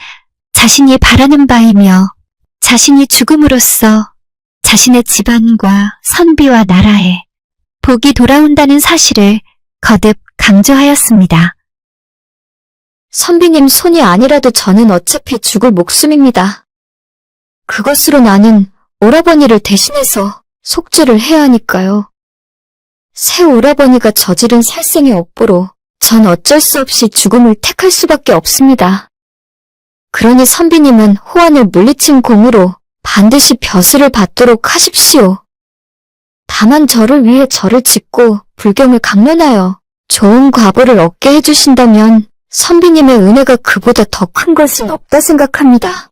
자신이 바라는 바이며 자신이 죽음으로써 자신의 집안과 선비와 나라에 복이 돌아온다는 사실을 거듭 강조하였습니다. 선비님 손이 아니라도 저는 어차피 죽을 목숨입니다. 그것으로 나는 오라버니를 대신해서 속죄를 해야 하니까요. 새 오라버니가 저지른 살생의 억보로 전 어쩔 수 없이 죽음을 택할 수밖에 없습니다. 그러니 선비님은 호환을 물리친 공으로 반드시 벼슬을 받도록 하십시오. 다만 저를 위해 절을 짓고 불경을 강론하여 좋은 과보를 얻게 해주신다면 선비님의 은혜가 그보다 더 큰 것은 없다 생각합니다.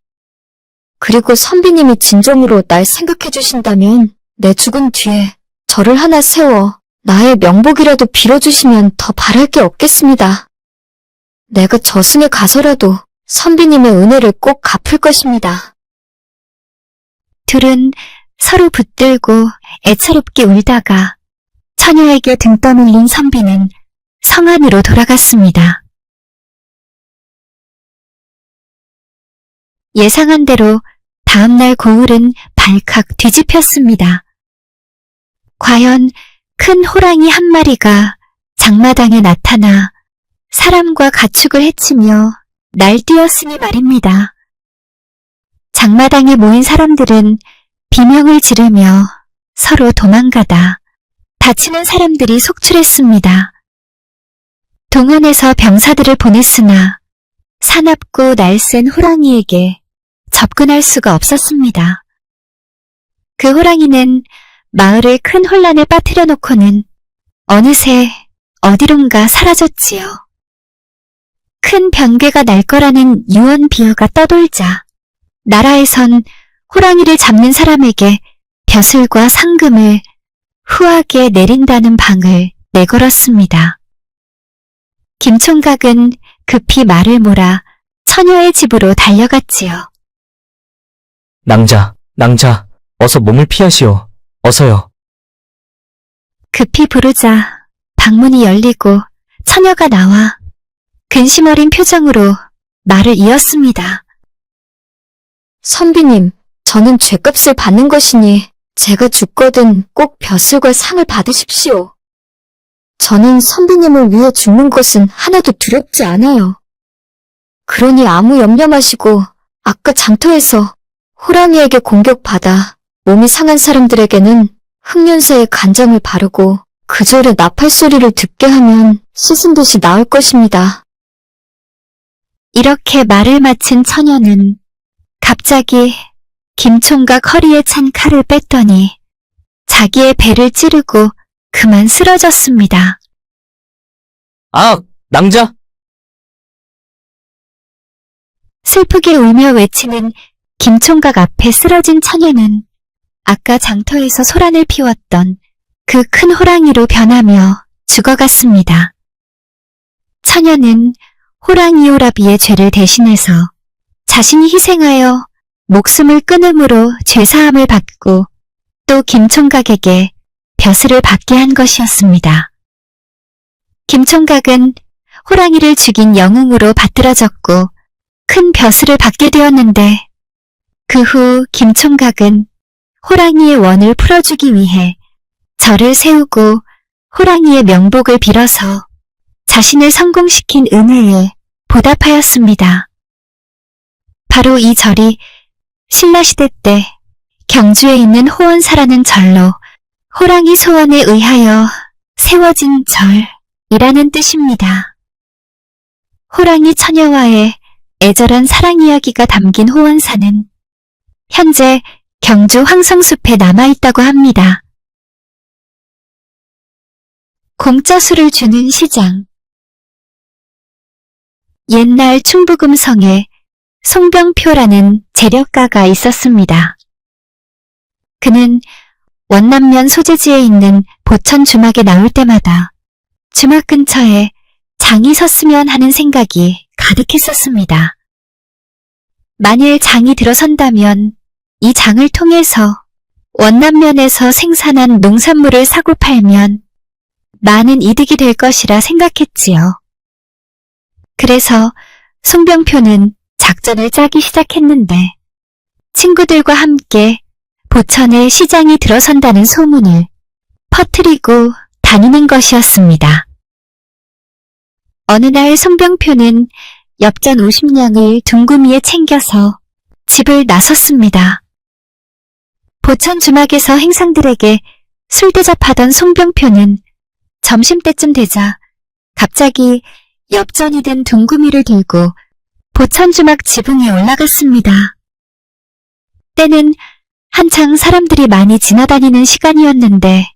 그리고 선비님이 진정으로 날 생각해 주신다면 내 죽은 뒤에 절을 하나 세워 나의 명복이라도 빌어주시면 더 바랄 게 없겠습니다. 내가 저승에 가서라도 선비님의 은혜를 꼭 갚을 것입니다. 둘은 서로 붙들고 애처롭게 울다가 처녀에게 등 떠밀린 선비는 성 안으로 돌아갔습니다. 예상한 대로 다음날 고을은 발칵 뒤집혔습니다. 과연 큰 호랑이 한 마리가 장마당에 나타나 사람과 가축을 해치며 날뛰었으니 말입니다. 장마당에 모인 사람들은 비명을 지르며 서로 도망가다 다치는 사람들이 속출했습니다. 동원해서 병사들을 보냈으나 사납고 날쌘 호랑이에게 접근할 수가 없었습니다. 그 호랑이는 마을을 큰 혼란에 빠뜨려 놓고는 어느새 어디론가 사라졌지요. 큰 변괴가 날 거라는 유언 비어가 떠돌자 나라에선 호랑이를 잡는 사람에게 벼슬과 상금을 후하게 내린다는 방을 내걸었습니다. 김총각은 급히 말을 몰아 처녀의 집으로 달려갔지요. 낭자, 어서 몸을 피하시오. 어서요. 급히 부르자 방문이 열리고 처녀가 나와 근심 어린 표정으로 말을 이었습니다. 선비님, 저는 죗값을 받는 것이니 제가 죽거든 꼭 벼슬과 상을 받으십시오. 저는 선비님을 위해 죽는 것은 하나도 두렵지 않아요. 그러니 아무 염려 마시고 아까 장터에서 호랑이에게 공격받아 몸이 상한 사람들에게는 흑련새의 간장을 바르고 그 절에 나팔 소리를 듣게 하면 씻은 듯이 나을 것입니다. 이렇게 말을 마친 처녀는 갑자기 김총각 허리에 찬 칼을 뺐더니 자기의 배를 찌르고 그만 쓰러졌습니다. 아, 낭자! 슬프게 울며 외치는 김총각 앞에 쓰러진 처녀는 아까 장터에서 소란을 피웠던 그 큰 호랑이로 변하며 죽어갔습니다. 처녀는 호랑이 오라비의 죄를 대신해서 자신이 희생하여 목숨을 끊음으로 죄사함을 받고 또 김총각에게 벼슬을 받게 한 것이었습니다. 김총각은 호랑이를 죽인 영웅으로 받들어졌고 큰 벼슬을 받게 되었는데 그 후 김총각은 호랑이의 원을 풀어주기 위해 절을 세우고 호랑이의 명복을 빌어서 자신을 성공시킨 은혜에 보답하였습니다. 바로 이 절이 신라시대 때 경주에 있는 호원사라는 절로 호랑이 소원에 의하여 세워진 절, 이라는 뜻입니다. 호랑이 처녀와의 애절한 사랑 이야기가 담긴 호원사는 현재 경주 황성숲에 남아있다고 합니다. 공짜 술을 주는 시장. 옛날 충북음성에 송병표라는 재력가가 있었습니다. 그는 원남면 소재지에 있는 보천 주막에 나올 때마다 주막 근처에 장이 섰으면 하는 생각이 가득했었습니다. 만일 장이 들어선다면 이 장을 통해서 원남면에서 생산한 농산물을 사고 팔면 많은 이득이 될 것이라 생각했지요. 그래서 송병표는 작전을 짜기 시작했는데 친구들과 함께 보천에 시장이 들어선다는 소문을 퍼뜨리고 다니는 것이었습니다. 어느 날 송병표는 엽전 50냥을 둥구미에 챙겨서 집을 나섰습니다. 보천 주막에서 행상들에게 술 대접하던 송병표는 점심때쯤 되자 갑자기 엽전이 된 둥구미를 들고 보천 주막 지붕에 올라갔습니다. 때는 한창 사람들이 많이 지나다니는 시간이었는데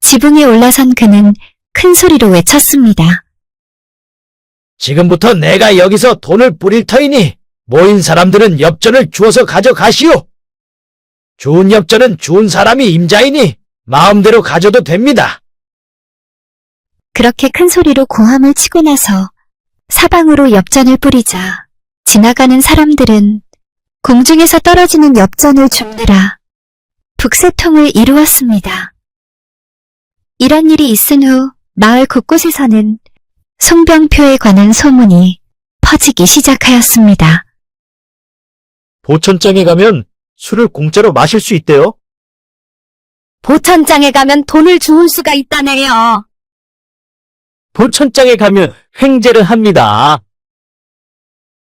지붕에 올라선 그는 큰 소리로 외쳤습니다. 지금부터 내가 여기서 돈을 뿌릴 터이니 모인 사람들은 엽전을 주워서 가져가시오. 좋은 엽전은 좋은 사람이 임자이니 마음대로 가져도 됩니다. 그렇게 큰 소리로 고함을 치고 나서 사방으로 엽전을 뿌리자 지나가는 사람들은 공중에서 떨어지는 엽전을 줍느라 북새통을 이루었습니다. 이런 일이 있은 후 마을 곳곳에서는 송병표에 관한 소문이 퍼지기 시작하였습니다. 보천장에 가면 술을 공짜로 마실 수 있대요. 보천장에 가면 돈을 주울 수가 있다네요. 보천장에 가면 횡재를 합니다.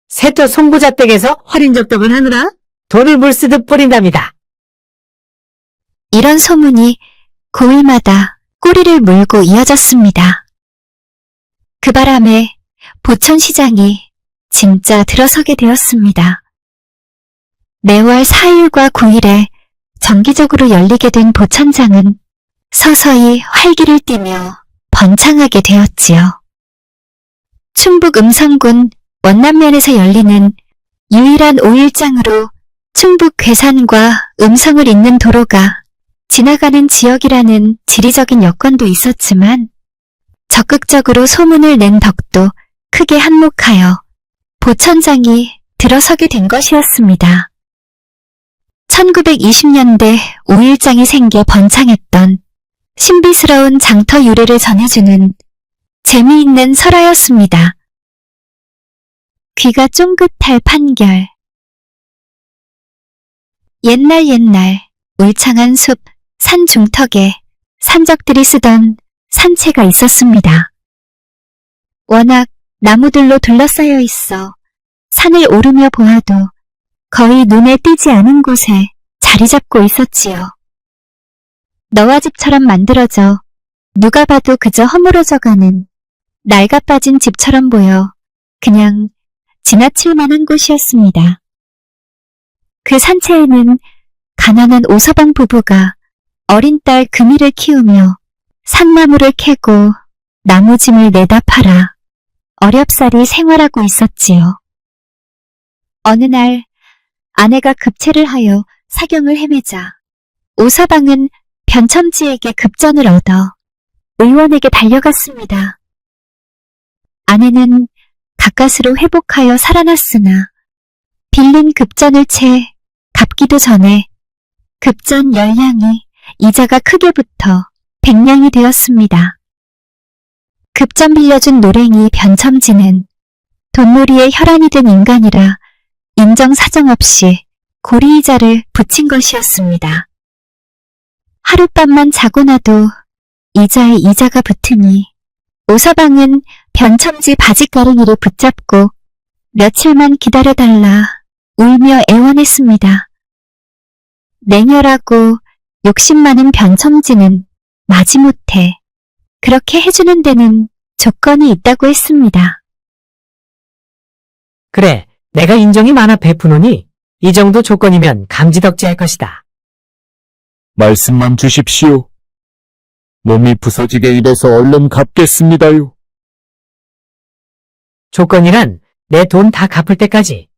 세터 송부자 댁에서 활인적덕을 하느라 돈을 물쓰듯 뿌린답니다. 이런 소문이 고을마다 꼬리를 물고 이어졌습니다. 그 바람에 보천시장이 진짜 들어서게 되었습니다. 매월 4일과 9일에 정기적으로 열리게 된 보천장은 서서히 활기를 띠며 번창하게 되었지요. 충북 음성군 원남면에서 열리는 유일한 5일장으로 충북 괴산과 음성을 잇는 도로가 지나가는 지역이라는 지리적인 여건도 있었지만 적극적으로 소문을 낸 덕도 크게 한몫하여 보천장이 들어서게 된 것이었습니다. 1920년대 5일장이 생겨 번창했던 신비스러운 장터 유래를 전해주는 재미있는 설화였습니다. 귀가 쫑긋할 판결. 옛날 울창한 숲 산 중턱에 산적들이 쓰던 산채가 있었습니다. 워낙 나무들로 둘러싸여 있어 산을 오르며 보아도 거의 눈에 띄지 않은 곳에 자리 잡고 있었지요. 너와 집처럼 만들어져 누가 봐도 그저 허물어져가는 낡아 빠진 집처럼 보여 그냥 지나칠 만한 곳이었습니다. 그 산채에는 가난한 오서방 부부가 어린 딸 금이를 키우며 산나무를 캐고 나무짐을 내다 팔아 어렵사리 생활하고 있었지요. 어느 날 아내가 급체를 하여 사경을 헤매자 오서방은 변첨지에게 급전을 얻어 의원에게 달려갔습니다. 아내는 가까스로 회복하여 살아났으나 빌린 급전을 채 갚기도 전에 급전 10량이 이자가 크게 붙어 100량이 되었습니다. 급전 빌려준 노랭이 변첨지는 돈놀이에 혈안이 된 인간이라 인정사정 없이 고리이자를 붙인 것이었습니다. 하룻밤만 자고 나도 이자에 이자가 붙으니 오서방은 변첨지 바지가랭이를 붙잡고 며칠만 기다려달라 울며 애원했습니다. 냉혈하고 욕심 많은 변첨지는 마지못해 그렇게 해주는 데는 조건이 있다고 했습니다. 그래, 내가 인정이 많아 베푸노니 이 정도 조건이면 감지덕지할 것이다. 말씀만 주십시오. 몸이 부서지게 일해서 얼른 갚겠습니다요. 조건이란 내 돈 다 갚을 때까지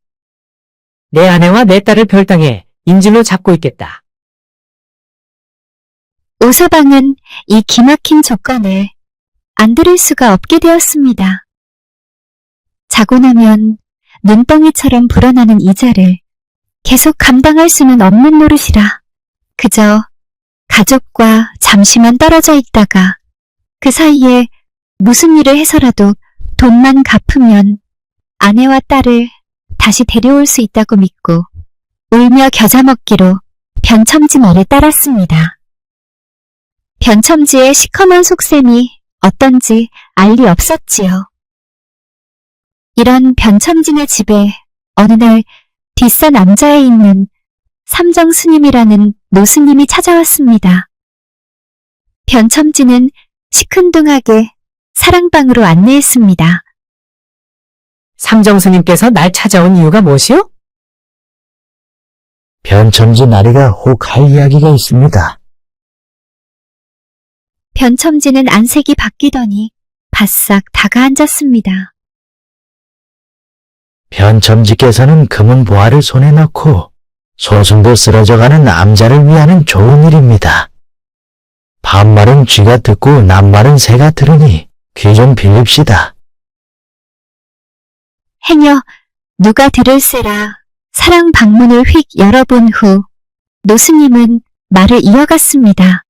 내 아내와 내 딸을 별당에 인질로 잡고 있겠다. 오서방은 이 기막힌 조건을 안 들을 수가 없게 되었습니다. 자고 나면 눈덩이처럼 불어나는 이자를 계속 감당할 수는 없는 노릇이라 그저 가족과 잠시만 떨어져 있다가 그 사이에 무슨 일을 해서라도 돈만 갚으면 아내와 딸을 다시 데려올 수 있다고 믿고 울며 겨자 먹기로 변첨지 말을 따랐습니다. 변첨지의 시커먼 속셈이 어떤지 알 리 없었지요. 이런 변첨지네 집에 어느 날 뒷산 남자에 있는 삼정 스님이라는 노스님이 찾아왔습니다. 변첨지는 시큰둥하게 사랑방으로 안내했습니다. 삼정스님께서 날 찾아온 이유가 무엇이요? 변첨지 나리가 혹 할 이야기가 있습니다. 변첨지는 안색이 바뀌더니 바싹 다가앉았습니다. 변첨지께서는 금은 보화를 손에 넣고 소승도 쓰러져가는 남자를 위하는 좋은 일입니다. 반말은 쥐가 듣고 낱말은 새가 들으니 귀 좀 빌립시다. 행여 누가 들을세라 사랑 방문을 휙 열어본 후 노스님은 말을 이어갔습니다.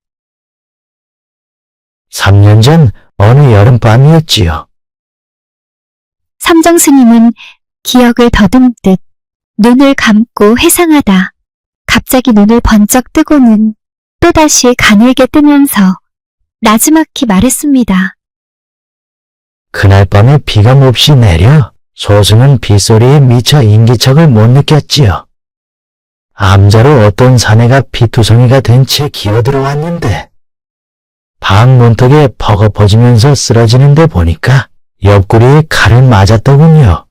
3년 전 어느 여름밤이었지요. 삼정스님은 기억을 더듬듯 눈을 감고 회상하다 갑자기 눈을 번쩍 뜨고는 또다시 가늘게 뜨면서 나지막히 말했습니다. 그날 밤에 비가 몹시 내려 소승은 빗소리에 미쳐 인기척을 못 느꼈지요. 암자로 어떤 사내가 피투성이가 된 채 기어들어왔는데 방 문턱에 퍼거퍼지면서 쓰러지는데 보니까 옆구리에 칼을 맞았더군요.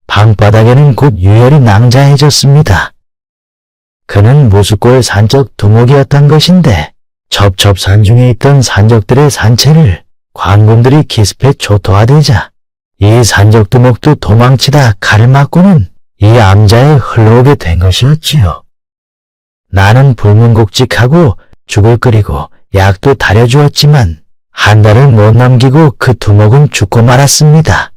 방바닥에는 곧 유혈이 낭자해졌습니다. 그는 무수골 산적 두목이었던 것인데 첩첩산중에 있던 산적들의 산채를 관군들이 기습해 초토화되자 이 산적 두목도 도망치다 칼을 맞고는 이 암자에 흘러오게 된 것이었지요. 나는 불문곡직하고 죽을 끓이고 약도 다려주었지만 한 달을 못 남기고 그 두목은 죽고 말았습니다.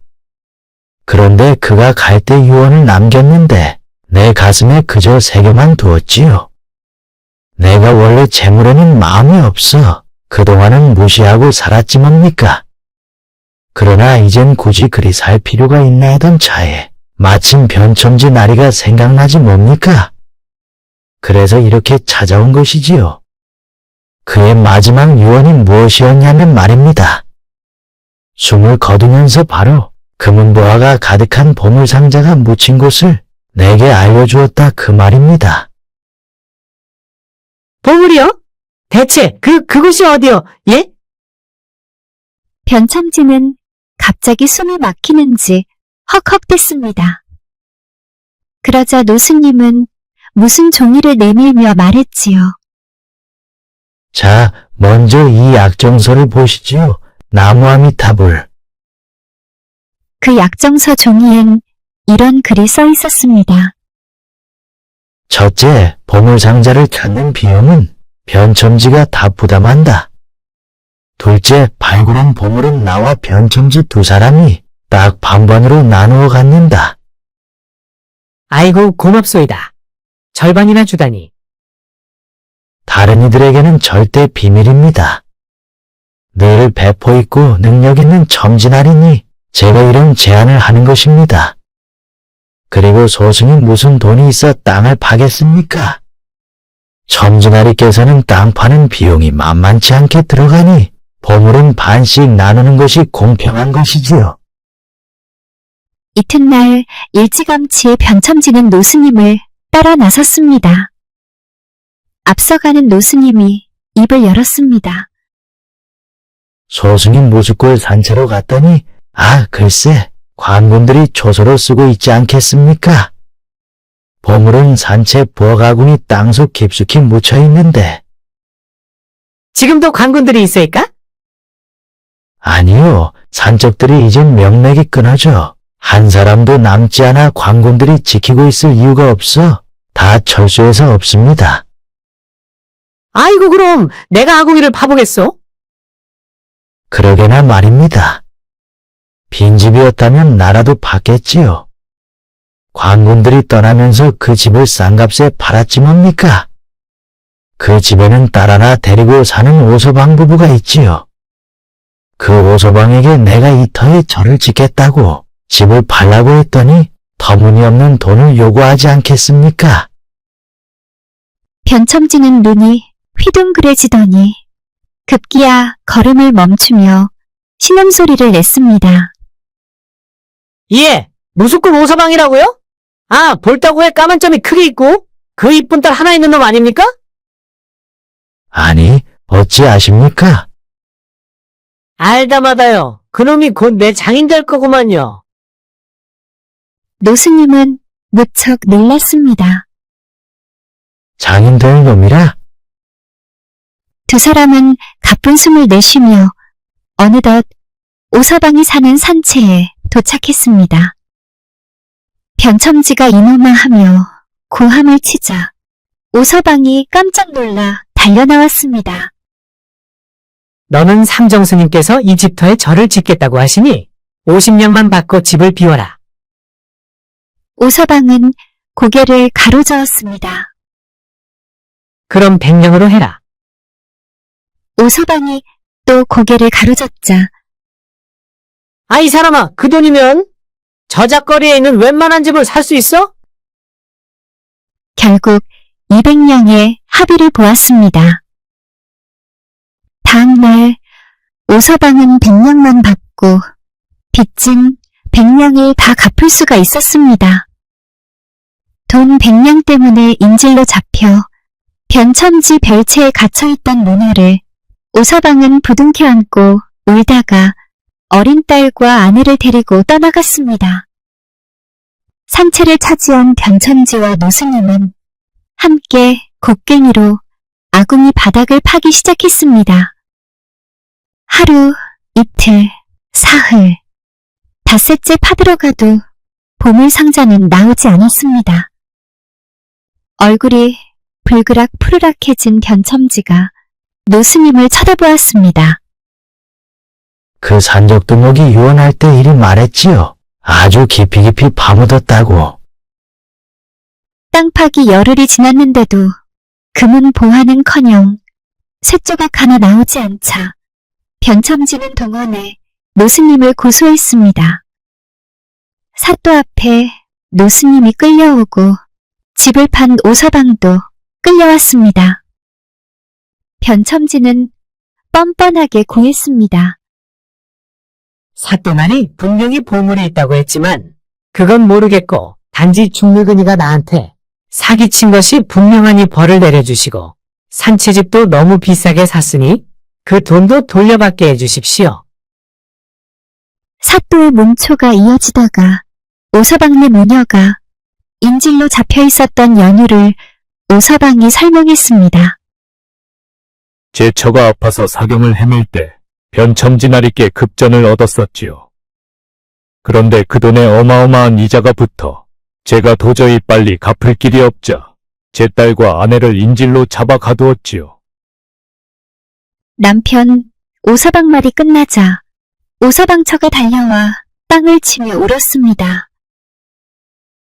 그런데 그가 갈 때 유언을 남겼는데 내 가슴에 그저 새겨만 두었지요. 내가 원래 재물에는 마음이 없어 그동안은 무시하고 살았지 뭡니까? 그러나 이젠 굳이 그리 살 필요가 있나 하던 차에 마침 변첨지 나리가 생각나지 뭡니까? 그래서 이렇게 찾아온 것이지요. 그의 마지막 유언이 무엇이었냐면 말입니다. 숨을 거두면서 바로 금은보화가 가득한 보물상자가 묻힌 곳을 내게 알려주었다 그 말입니다. 보물이요? 대체 그곳이 어디요? 예? 변첨지는 갑자기 숨이 막히는지 헉헉댔습니다. 그러자 노스님은 무슨 종이를 내밀며 말했지요. 자, 먼저 이 약정서를 보시지요. 나무아미타불. 그 약정서 종이엔 이런 글이 써 있었습니다. 첫째, 보물상자를 찾는 비용은 변첨지가 다 부담한다. 둘째, 발굴한 보물은 나와 변첨지 두 사람이 딱 반반으로 나누어 갖는다. 아이고 고맙소이다. 절반이나 주다니. 다른 이들에게는 절대 비밀입니다. 늘 배포 있고 능력 있는 첨지날이니 제가 이런 제안을 하는 것입니다. 그리고 소승이 무슨 돈이 있어 땅을 파겠습니까? 첨지날이께서는 땅 파는 비용이 만만치 않게 들어가니 보물은 반씩 나누는 것이 공평한 것이지요. 이튿날 일찌감치 변첨지는 노스님을 따라 나섰습니다. 앞서가는 노스님이 입을 열었습니다. 소승인 모습골 산채로 갔더니 글쎄 관군들이 초소로 쓰고 있지 않겠습니까? 보물은 산채 부엌아군이 땅속 깊숙이 묻혀 있는데. 지금도 관군들이 있을까? 아니요, 산적들이 이젠 명맥이 끊어져. 한 사람도 남지 않아 관군들이 지키고 있을 이유가 없어. 다 철수해서 없습니다. 아이고 그럼 내가 아궁이를 파보겠소? 그러게나 말입니다. 빈집이었다면 나라도 받겠지요. 관군들이 떠나면서 그 집을 싼값에 팔았지 뭡니까? 그 집에는 딸 하나 데리고 사는 오서방 부부가 있지요. 그 오서방에게 내가 이 터에 절을 짓겠다고 집을 팔라고 했더니 터무니없는 돈을 요구하지 않겠습니까? 변첨지는 눈이 휘둥그레지더니 급기야 걸음을 멈추며 신음소리를 냈습니다. 예, 무수꾼 오서방이라고요? 볼따구에 까만 점이 크게 있고 그 이쁜 딸 하나 있는 놈 아닙니까? 아니, 어찌 아십니까? 알다마다요. 그놈이 곧 내 장인 될 거구만요. 노스님은 무척 놀랐습니다. 장인 될 놈이라? 두 사람은 가쁜 숨을 내쉬며 어느덧 오서방이 사는 산채에 도착했습니다. 변첨지가 이놈아 하며 고함을 치자 오서방이 깜짝 놀라 달려나왔습니다. 너는 삼정스님께서 이 집터에 절을 짓겠다고 하시니 50년만 받고 집을 비워라. 오서방은 고개를 가로저었습니다. 그럼 100년으로 해라. 오서방이 또 고개를 가로젓자 이 사람아, 그 돈이면 저작거리에 있는 웬만한 집을 살 수 있어? 결국 200냥의 합의를 보았습니다. 다음날 오서방은 100냥만 받고 빚진 100냥을 다 갚을 수가 있었습니다. 돈 100냥 때문에 인질로 잡혀 변첨지 별채에 갇혀있던 모녀를 오서방은 부둥켜 안고 울다가 어린 딸과 아내를 데리고 떠나갔습니다. 산채를 차지한 변첨지와 노스님은 함께 곡괭이로 아궁이 바닥을 파기 시작했습니다. 하루, 이틀, 사흘, 닷새째 파들어가도 보물 상자는 나오지 않았습니다. 얼굴이 불그락 푸르락해진 변첨지가 노스님을 쳐다보았습니다. 그 산적두목이 유언할 때 이리 말했지요. 아주 깊이 파묻었다고. 땅 파기 열흘이 지났는데도 금은 보화는커녕 쇳조각 하나 나오지 않자 변첨지는 동원해 노스님을 고소했습니다. 사또 앞에 노스님이 끌려오고 집을 판 오서방도 끌려왔습니다. 변첨지는 뻔뻔하게 고했습니다. 사또만이 분명히 보물이 있다고 했지만 그건 모르겠고 단지 중늙은이가 나한테 사기친 것이 분명하니 벌을 내려주시고 산채집도 너무 비싸게 샀으니 그 돈도 돌려받게 해주십시오. 사또의 뭉초가 이어지다가 오서방네 모녀가 인질로 잡혀 있었던 연유를 오서방이 설명했습니다. 제 처가 아파서 사경을 헤맬 때 변첨지나리께 급전을 얻었었지요. 그런데 그 돈에 어마어마한 이자가 붙어 제가 도저히 빨리 갚을 길이 없자 제 딸과 아내를 인질로 잡아 가두었지요. 남편 오서방 말이 끝나자 오서방 처가 달려와 땅을 치며 울었습니다.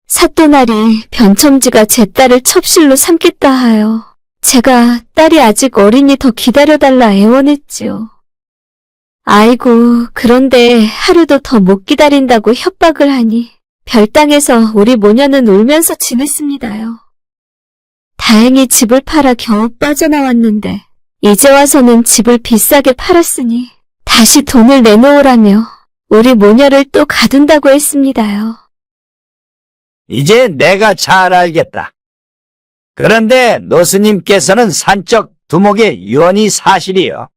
사또날이 변첨지가 제 딸을 첩실로 삼겠다 하여 제가 딸이 아직 어리니 더 기다려달라 애원했지요. 아이고, 그런데 하루도 더 못 기다린다고 협박을 하니 별땅에서 우리 모녀는 울면서 지냈습니다요. 다행히 집을 팔아 겨우 빠져나왔는데 이제 와서는 집을 비싸게 팔았으니 다시 돈을 내놓으라며 우리 모녀를 또 가둔다고 했습니다요. 이제 내가 잘 알겠다. 그런데 노스님께서는 산적 두목의 유언이 사실이요.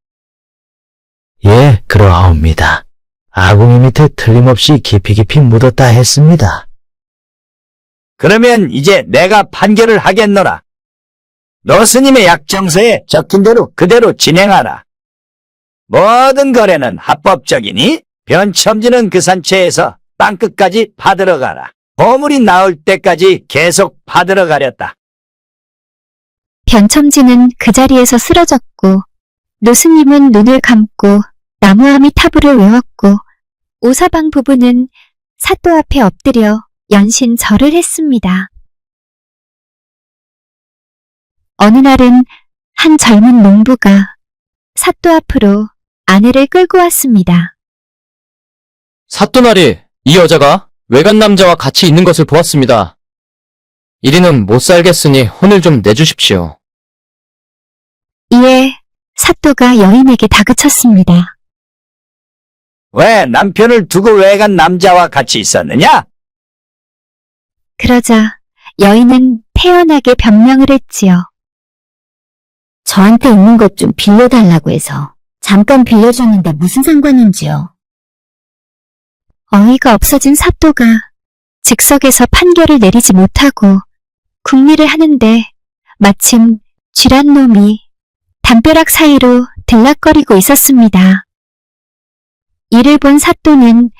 예, 그러하옵니다. 아궁이 밑에 틀림없이 깊이 묻었다 했습니다. 그러면 이제 내가 판결을 하겠노라. 너 스님의 약정서에 적힌 대로 그대로 진행하라. 모든 거래는 합법적이니 변첨지는 그 산채에서 땅끝까지 받으러 가라. 보물이 나올 때까지 계속 받으러 가렸다. 변첨지는 그 자리에서 쓰러졌고 노스님은 눈을 감고 나무아미 타부를 외웠고 오사방 부부는 사또 앞에 엎드려 연신 절을 했습니다. 어느 날은 한 젊은 농부가 사또 앞으로 아내를 끌고 왔습니다. 사또나리, 이 여자가 외간 남자와 같이 있는 것을 보았습니다. 이리는 못 살겠으니 혼을 좀 내주십시오. 이에 사또가 여인에게 다그쳤습니다. 왜 남편을 두고 외간 남자와 같이 있었느냐? 그러자 여인은 태연하게 변명을 했지요. 저한테 있는 것 좀 빌려달라고 해서 잠깐 빌려줬는데 무슨 상관인지요. 어이가 없어진 사또가 즉석에서 판결을 내리지 못하고 궁리를 하는데 마침 쥐란 놈이 담벼락 사이로 들락거리고 있었습니다. 이를 본 사또는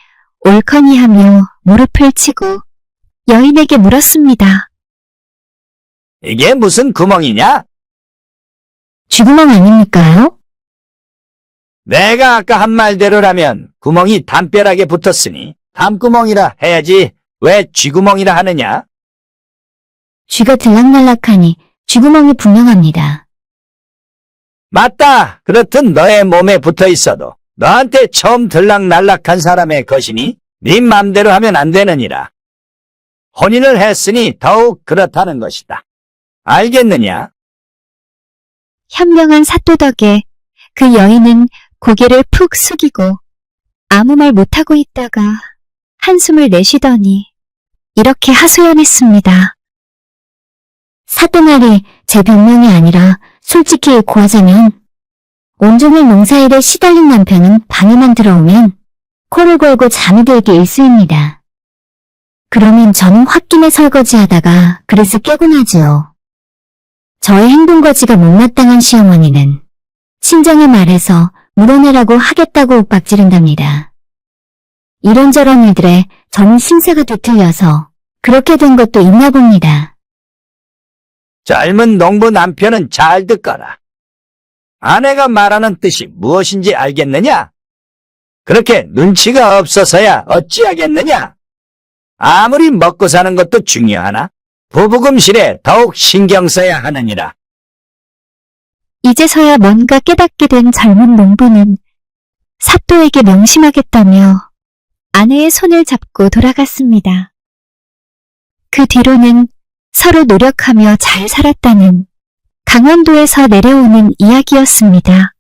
옳거니하며 무릎을 치고 여인에게 물었습니다. 이게 무슨 구멍이냐? 쥐구멍 아닙니까요? 내가 아까 한 말대로라면 구멍이 담벼락에 붙었으니 담구멍이라 해야지 왜 쥐구멍이라 하느냐? 쥐가 들락날락하니 쥐구멍이 분명합니다. 맞다. 그렇든 너의 몸에 붙어 있어도 너한테 처음 들락날락한 사람의 것이니 네 맘대로 하면 안 되느니라. 혼인을 했으니 더욱 그렇다는 것이다. 알겠느냐? 현명한 사또 덕에 그 여인은 고개를 푹 숙이고 아무 말 못하고 있다가 한숨을 내쉬더니 이렇게 하소연했습니다. 사또나리, 제 변명이 아니라 솔직히 고하자면 온종일 농사일에 시달린 남편은 방에만 들어오면 코를 골고 잠이 들기 일쑤입니다. 그러면 저는 홧김에 설거지하다가 그릇을 깨고 나지요. 저의 행동거지가 못마땅한 시어머니는 친정에 말해서 물어내라고 하겠다고 윽박지른답니다. 이런저런 일들에 저는 심사가 뒤틀려서 그렇게 된 것도 있나 봅니다. 젊은 농부 남편은 잘 듣거라. 아내가 말하는 뜻이 무엇인지 알겠느냐? 그렇게 눈치가 없어서야 어찌하겠느냐? 아무리 먹고 사는 것도 중요하나 부부금실에 더욱 신경 써야 하느니라. 이제서야 뭔가 깨닫게 된 젊은 농부는 사또에게 명심하겠다며 아내의 손을 잡고 돌아갔습니다. 그 뒤로는 서로 노력하며 잘 살았다는 강원도에서 내려오는 이야기였습니다.